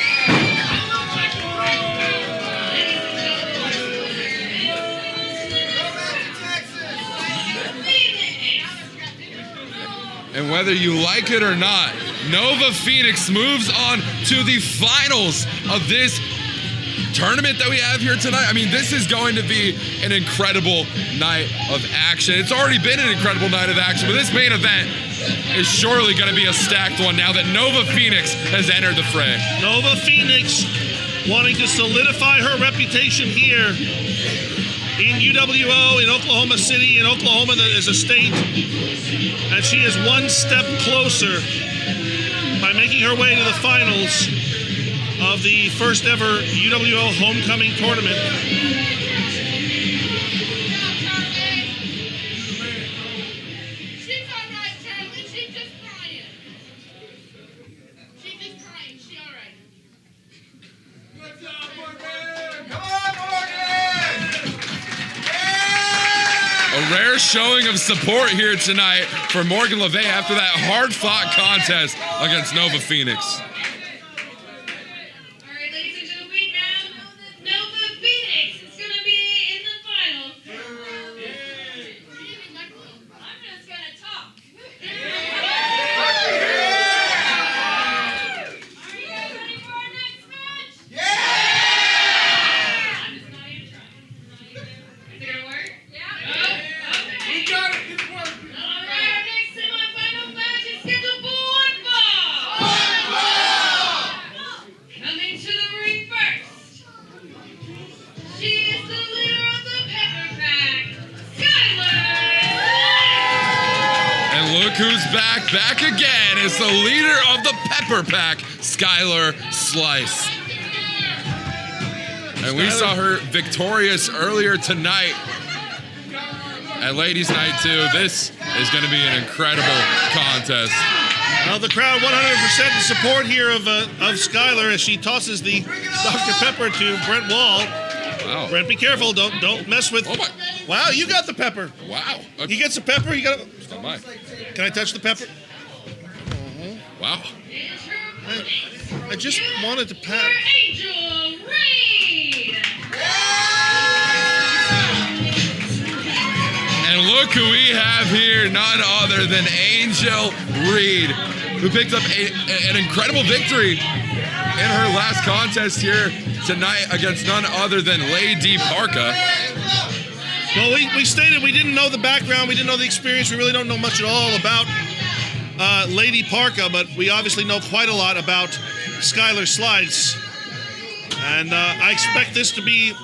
And whether you like it or not, Nova Phoenix moves on to the finals of this tournament that we have here tonight. I mean, this is going to be an incredible night of action. It's already been an incredible night of action, but this main event is surely going to be a stacked one now that Nova Phoenix has entered the fray. Nova Phoenix wanting to solidify her reputation here in UWO, in Oklahoma City, in Oklahoma as a state. And she is one step closer by making her way to the finals of the first ever UWO homecoming tournament. She's all right, Charlie. She's just crying. She's just crying. She's all right. Good job, Morgan! Come on, Morgan! Yeah! A rare showing of support here tonight for Morgan Levay after that hard-fought contest against Nova Phoenix. All right, ladies and gentlemen, now Nova Phoenix is going to be in the finals. I'm just going to talk. Are you guys ready for our next match? Yeah! I'm just not even trying. Is it going to work? Yeah. Okay. We got it! It's working! All right, our next semifinal match is scheduled for one fall. Coming to the ring first. She is the leader of the Pepper Pack, Skyler. And look who's back again. It's the leader of the Pepper Pack, Skyler Slice. And we saw her victorious earlier tonight at Ladies Night 2. This is going to be an incredible contest. Well, the crowd 100% in support here of Skyler as she tosses the Dr. Pepper to Brent Wall. Wow. Brent, be careful. Don't mess with. Oh my. Wow, you got the pepper. Wow. He gets the pepper. You got. Oh my. Can I touch the pepper? Wow. I just wanted to pat. Angel Reid. And look who we have here, none other than Angel Reid, who picked up an incredible victory in her last contest here tonight against none other than Lady Parka. Well, we stated we didn't know the background, we didn't know the experience, we really don't know much at all about Lady Parka, but we obviously know quite a lot about Skyler Slice. And I expect this to be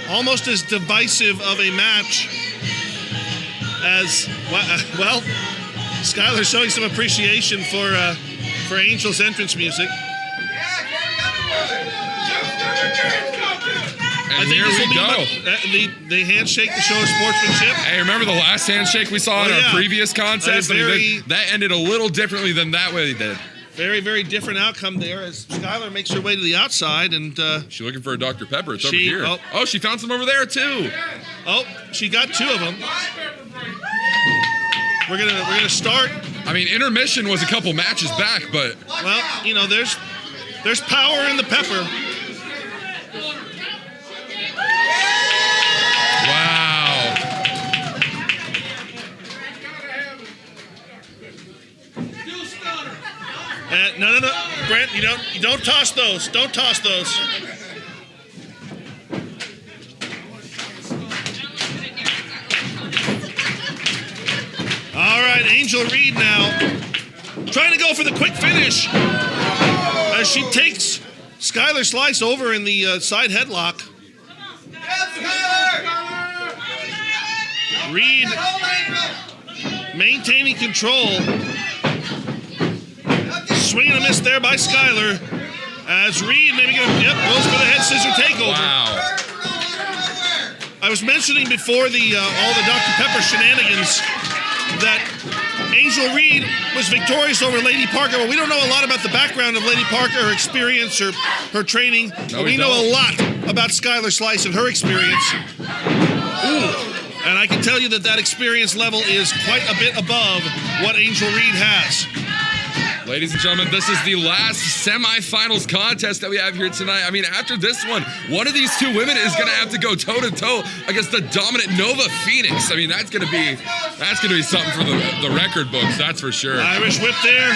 almost as divisive of a match as, well, Skyler showing some appreciation for Angel's entrance music. And here we go. The handshake to show sportsmanship. Hey, remember the last handshake we saw in our previous contest? That ended a little differently than that way they did. Very, very different outcome there as Skyler makes her way to the outside and she's looking for a Dr. Pepper. It's over here. Oh, she found some over there too. Oh, she got two of them. We're gonna start. I mean, intermission was a couple matches back, but well, you know, there's power in the pepper. wow. No, Brent, you don't toss those. Don't toss those. All right, Angel Reid now trying to go for the quick finish as she takes Skyler Slice over in the side headlock. Reid maintaining control. Swing and a miss there by Skyler. As Reid maybe goes for the head scissor takeover. Wow. I was mentioning before all the Dr. Pepper shenanigans that Angel Reid was victorious over Lady Parka. Well, we don't know a lot about the background of Lady Parka, her experience, her training. No, but we know a lot about Skyler Slice and her experience. And I can tell you that experience level is quite a bit above what Angel Reid has. Ladies and gentlemen, this is the last semifinals contest that we have here tonight. I mean, after this one of these two women is going to have to go toe-to-toe against the dominant Nova Phoenix. I mean, that's going to be something for the record books, that's for sure. Irish whip there.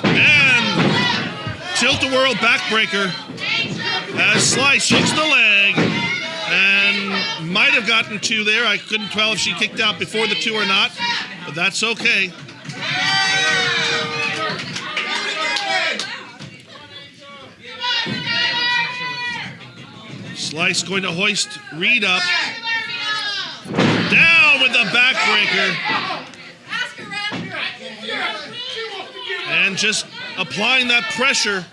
And tilt-a-whirl backbreaker as Slice hooks the leg. And might have gotten two there. I couldn't tell if she kicked out before the two or not, but that's okay. Slice going to hoist Reid up. Down with the backbreaker. And just applying that pressure,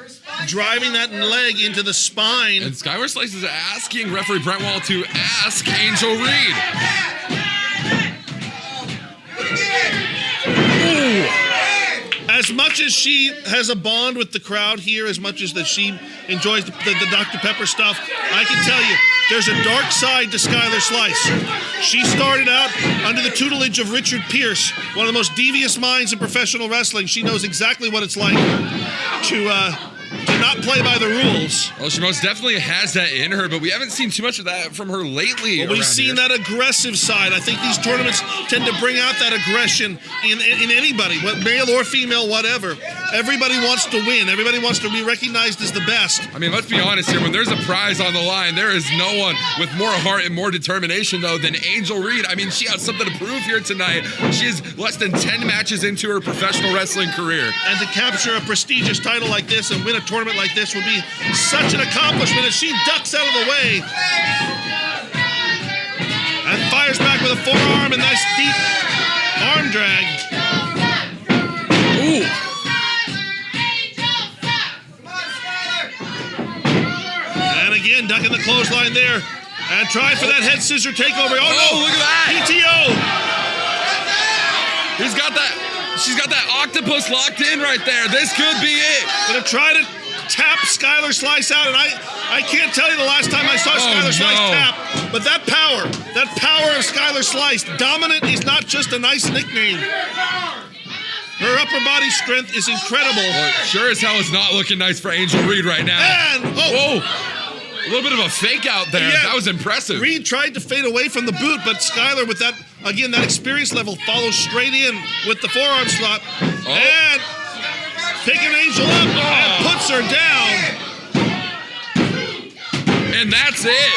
driving that leg into the spine. And Skyler Slice is asking referee Brentwall to ask Angel Reid. Ooh. As much as she has a bond with the crowd here, as much as that she enjoys the Dr. Pepper stuff, I can tell you, there's a dark side to Skyler Slice. She started out under the tutelage of Richard Pierce, one of the most devious minds in professional wrestling. She knows exactly what it's like to not play by the rules. Well, she most definitely has that in her, but we haven't seen too much of that from her lately. Well, we've seen that aggressive side. I think these tournaments tend to bring out that aggression in anybody, male or female, whatever. Everybody wants to win. Everybody wants to be recognized as the best. I mean, let's be honest here. When there's a prize on the line, there is no one with more heart and more determination, though, than Angel Reid. I mean, she has something to prove here tonight. She is less than 10 matches into her professional wrestling career. And to capture a prestigious title like this and win a tournament like this would be such an accomplishment as she ducks out of the way and fires back with a forearm and nice deep arm drag. Ooh. And again, ducking the clothesline there and trying for that head scissor takeover. Oh no, look at that. PTO. She's got that octopus locked in right there. This could be it. Gonna try to tap Skyler Slice out, and I can't tell you the last time I saw Skyler Slice tap, but that power of Skyler Slice, dominant is not just a nice nickname. Her upper body strength is incredible. Well, sure as hell is not looking nice for Angel Reid right now. And, whoa, a little bit of a fake out there. Yeah, that was impressive. Reid tried to fade away from the boot, but Skyler, with that, again, that experience level, follows straight in with the forearm slot. And picking Angel up and puts her down. And that's it.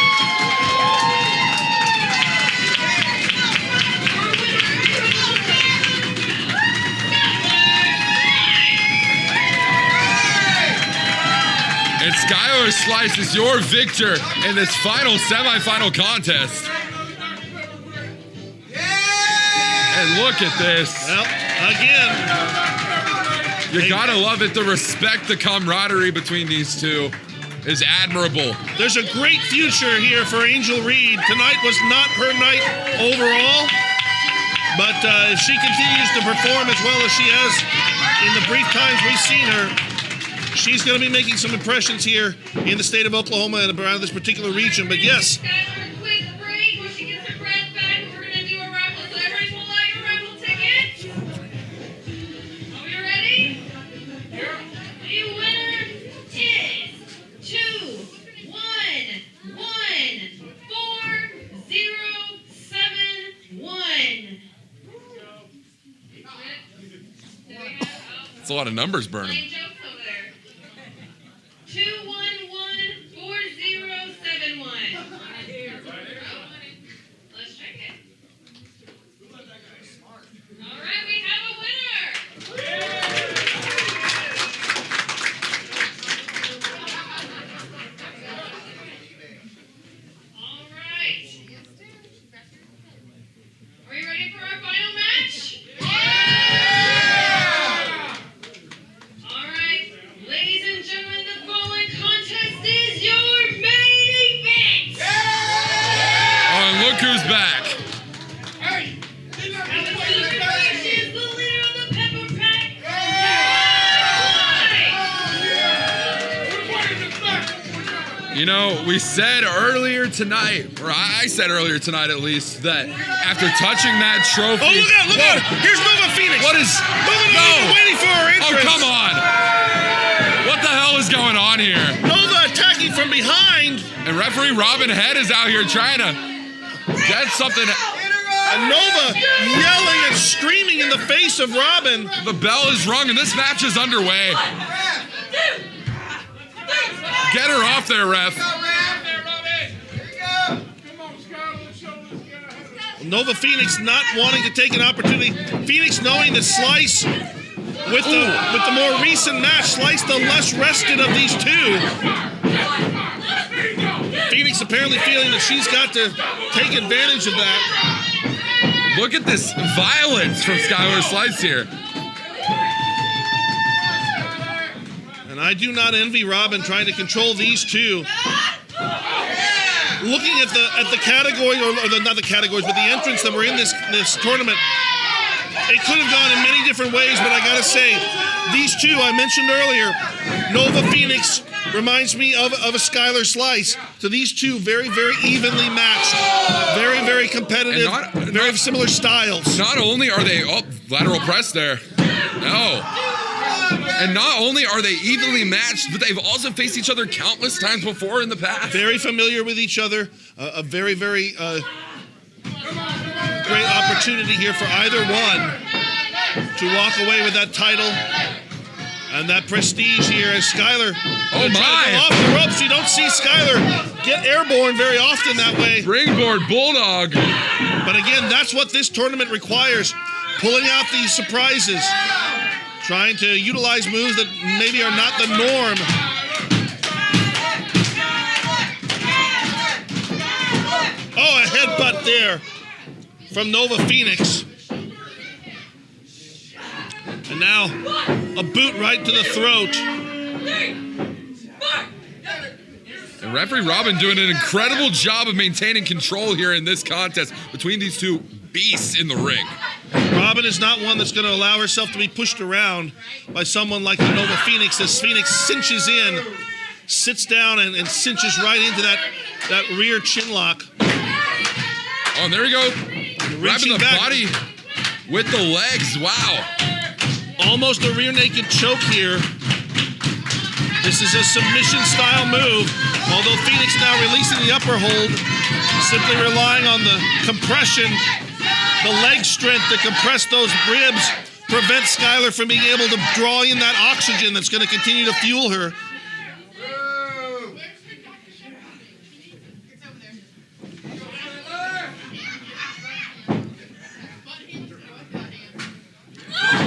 And Skyler Slice is your victor in this final semifinal contest. And look at this. Well, again, you gotta love it. The respect, the camaraderie between these two is admirable. there's a great future here for Angel Reid. Tonight was not her night overall, but if she continues to perform as well as she has in the brief times we've seen her, she's going to be making some impressions here in the state of Oklahoma and around this particular region. But yes, Skyler, quick break where she gets her breath back. We're going to do a raffle. So everybody pull out your raffle tickets. Are we ready? The winner is 2114071. It's a lot of numbers burning. Playing jokes over there. 2114071. Let's check it. All right, we have a winner. All right. Are we who's back. Hey! She is the leader of the Pepper Pack. You know, we said earlier tonight, or I said earlier tonight at least, that after touching that trophy. Oh, look out! Here's Nova Phoenix. What is? Waiting for her entrance. Oh, come on! What the hell is going on here? Nova attacking from behind. And referee Robin Head is out here trying to get something. And Nova yelling and screaming in the face of Robin. The bell is rung and this match is underway. Get her off there, ref. Nova Phoenix not wanting to take an opportunity. Phoenix knowing that Slice, with the more recent match, Slice the less rested of these two. Phoenix apparently feeling that she's got to take advantage of that. Look at this violence from Skyler Slice here. And I do not envy Robin trying to control these two. Looking at the category, not the categories, but the entrants that were in this tournament, it could have gone in many different ways, but I gotta say, these two I mentioned earlier, Nova Phoenix reminds me of a Skyler Slice. So these two very, very evenly matched, very, very competitive, very similar styles. Not only are they, lateral press there. No. And not only are they evenly matched, but they've also faced each other countless times before in the past. Very familiar with each other. A very, very great opportunity here for either one to walk away with that title and that prestige here as Skyler. Oh my! Off the ropes. You don't see Skyler get airborne very often that way. Springboard Bulldog. But again, that's what this tournament requires. Pulling out these surprises. Trying to utilize moves that maybe are not the norm. Oh, a headbutt there from Nova Phoenix. And now a boot right to the throat. And referee Robin doing an incredible job of maintaining control here in this contest between these two beasts in the ring. Robin is not one that's going to allow herself to be pushed around by someone like the Nova Phoenix. As Phoenix cinches in, sits down and cinches right into that rear chin lock. Oh, and there we go. Grabbing the back. body with the legs. Wow. Almost a rear naked choke here. This is a submission style move. Although Phoenix now releasing the upper hold, simply relying on the compression, the leg strength to compress those ribs, prevent Skyler from being able to draw in that oxygen that's going to continue to fuel her.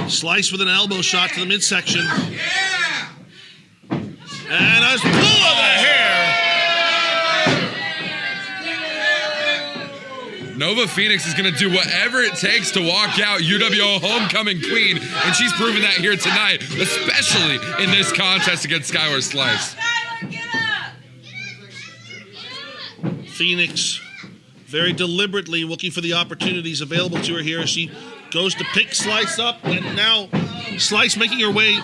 Slice with an elbow shot to the midsection. And a pull of the hair. Nova Phoenix is going to do whatever it takes to walk out UWO homecoming queen, and she's proven that here tonight, especially in this contest against Skyler Slice. Phoenix very deliberately looking for the opportunities available to her here as she goes to pick Slice up, and now Slice making her way.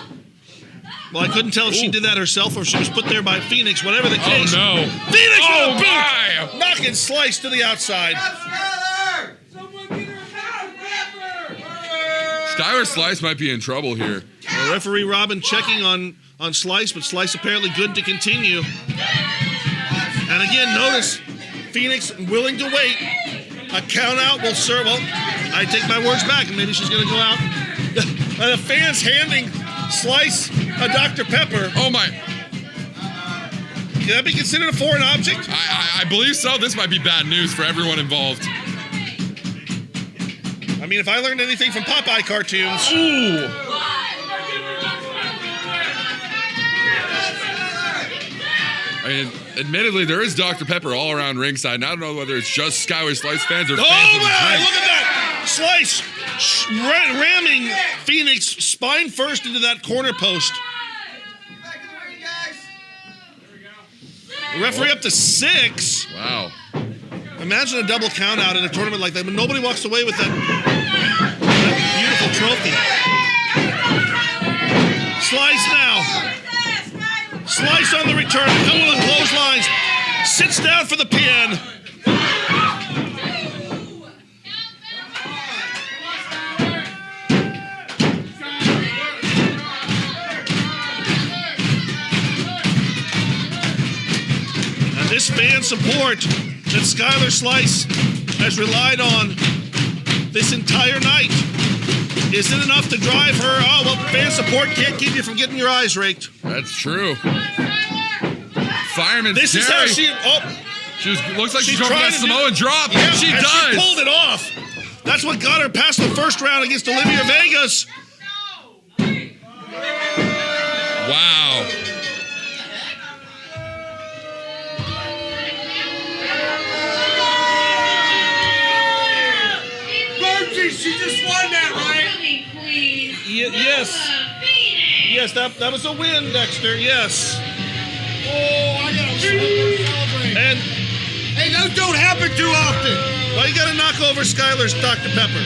Well, I couldn't tell if she did that herself or if she was put there by Phoenix. Whatever the case. Oh no! Phoenix Oh with a boot, knocking Slice to the outside. Skyler Slice might be in trouble here. Well, referee Robin checking on Slice, but Slice apparently good to continue. And again, notice Phoenix willing to wait. A count out will serve. Well, I take my words back. Maybe she's going to go out. The fans handing Slice a Dr. Pepper. Oh my! Can that be considered a foreign object? I believe so. This might be bad news for everyone involved. I mean, if I learned anything from Popeye cartoons. Ooh! I mean, admittedly, there is Dr. Pepper all around ringside, and I don't know whether it's just Skyler Slice fans or fans of the my! drink. Look at that! Slice ramming Phoenix spine first into that corner post. The referee up to 6. Wow. I Imagine a double count out in a tournament like that, but nobody walks away with that beautiful trophy. Slice now. Slice on the return. A couple of clotheslines. Sits down for the pin. And this fan support that Skyler Slice has relied on this entire night isn't enough to drive her. Oh, well, fan support can't keep you from getting your eyes raked. That's true. Fireman This is how she. Oh, looks like she's going for trying that to do- Samoan drop. yeah, She and does. She pulled it off. That's what got her past the first round against Olivia Vegas. Wow. Bergie, she just won that, right? Homecoming queen. Yes. Phoenix. Yes, that was a win, Dexter. Yes. Oh, I gotta celebrate. And Hey, those don't happen too often. well, you got to knock over Skyler's Dr. Pepper.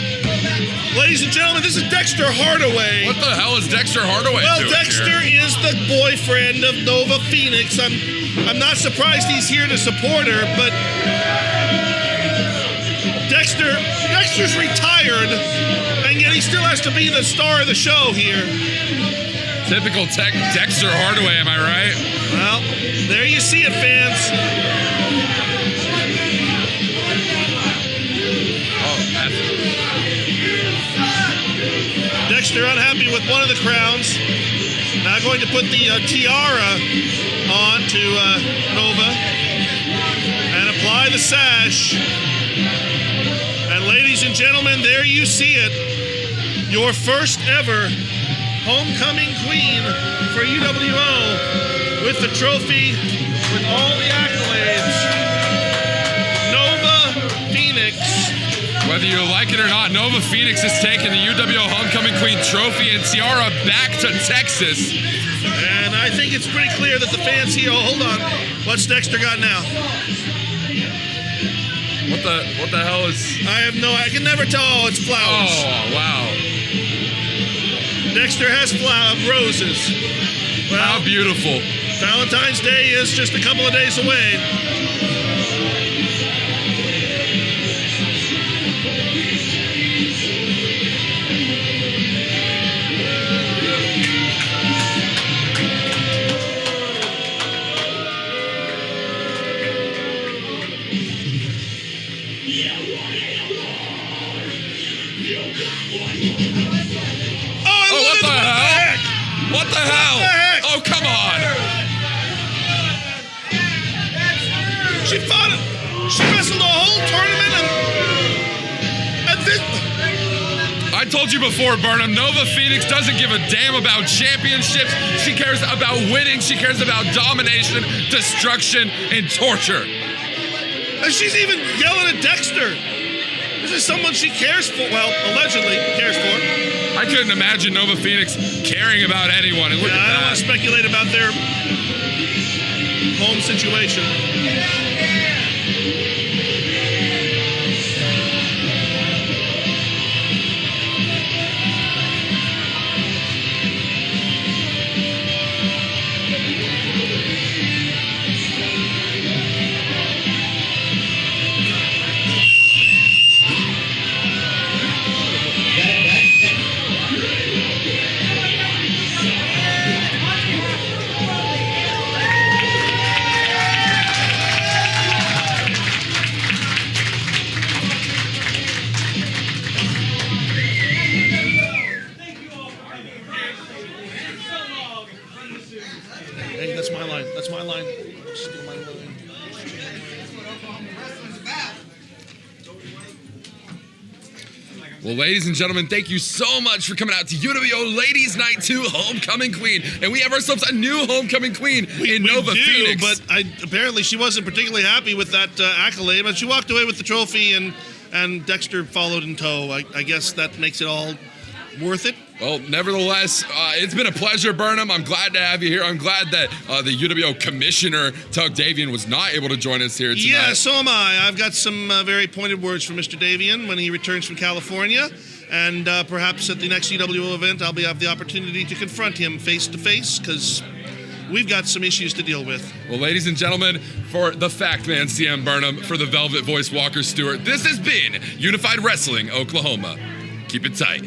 Ladies and gentlemen, this is Dexter Hardaway. What the hell is Dexter Hardaway Well, doing Dexter here? is the boyfriend of Nova Phoenix. I'm not surprised he's here to support her, but Dexter's retired, and yet he still has to be the star of the show here. Typical Dexter Hardaway, am I right? Well, there you see it, fans. Dexter unhappy with one of the crowns. Now going to put the tiara on to Nova and apply the sash. And ladies and gentlemen, there you see it. Your first ever homecoming queen for UWO with the trophy, with all the accolades. Nova Phoenix. Whether you like it or not, Nova Phoenix has taken the UWO Homecoming Queen trophy and tiara back to Texas. And I think it's pretty clear that the fans here. Oh, hold on. What's Dexter got now? What the hell is? I can never tell. Oh, it's flowers. Oh, wow. Dexter has roses. Well, How beautiful. Valentine's Day is just a couple of days away. Oh, what the hell? What the hell? heck? Oh, come on. She fought it. She wrestled the whole tournament and this. I told you before, Burnham, Nova Phoenix doesn't give a damn about championships. She cares about winning. She cares about domination, destruction, and torture. And she's even yelling at Dexter. This is someone she cares for. Well, allegedly cares for. I couldn't imagine Nova Phoenix caring about anyone. And look Yeah, I at don't want to that. speculate about their home situation. Hey, that's my line. That's my line. Steal my line. Well, ladies and gentlemen, thank you so much for coming out to UWO Ladies Night 2 Homecoming Queen. And we have ourselves a new Homecoming Queen in Nova Phoenix. But apparently she wasn't particularly happy with that accolade. But she walked away with the trophy, and Dexter followed in tow. I guess that makes it all worth it. Well, nevertheless, it's been a pleasure, Burnham. I'm glad to have you here. I'm glad that the UWO commissioner, Tug Davian, was not able to join us here tonight. Yeah, so am I. I've got some very pointed words for Mr. Davian when he returns from California. And perhaps at the next UWO event, I'll have the opportunity to confront him face to face, because we've got some issues to deal with. Well, ladies and gentlemen, for the Fact Man, CM Burnham, for the Velvet Voice, Walker Stewart, this has been Unified Wrestling Oklahoma. Keep it tight.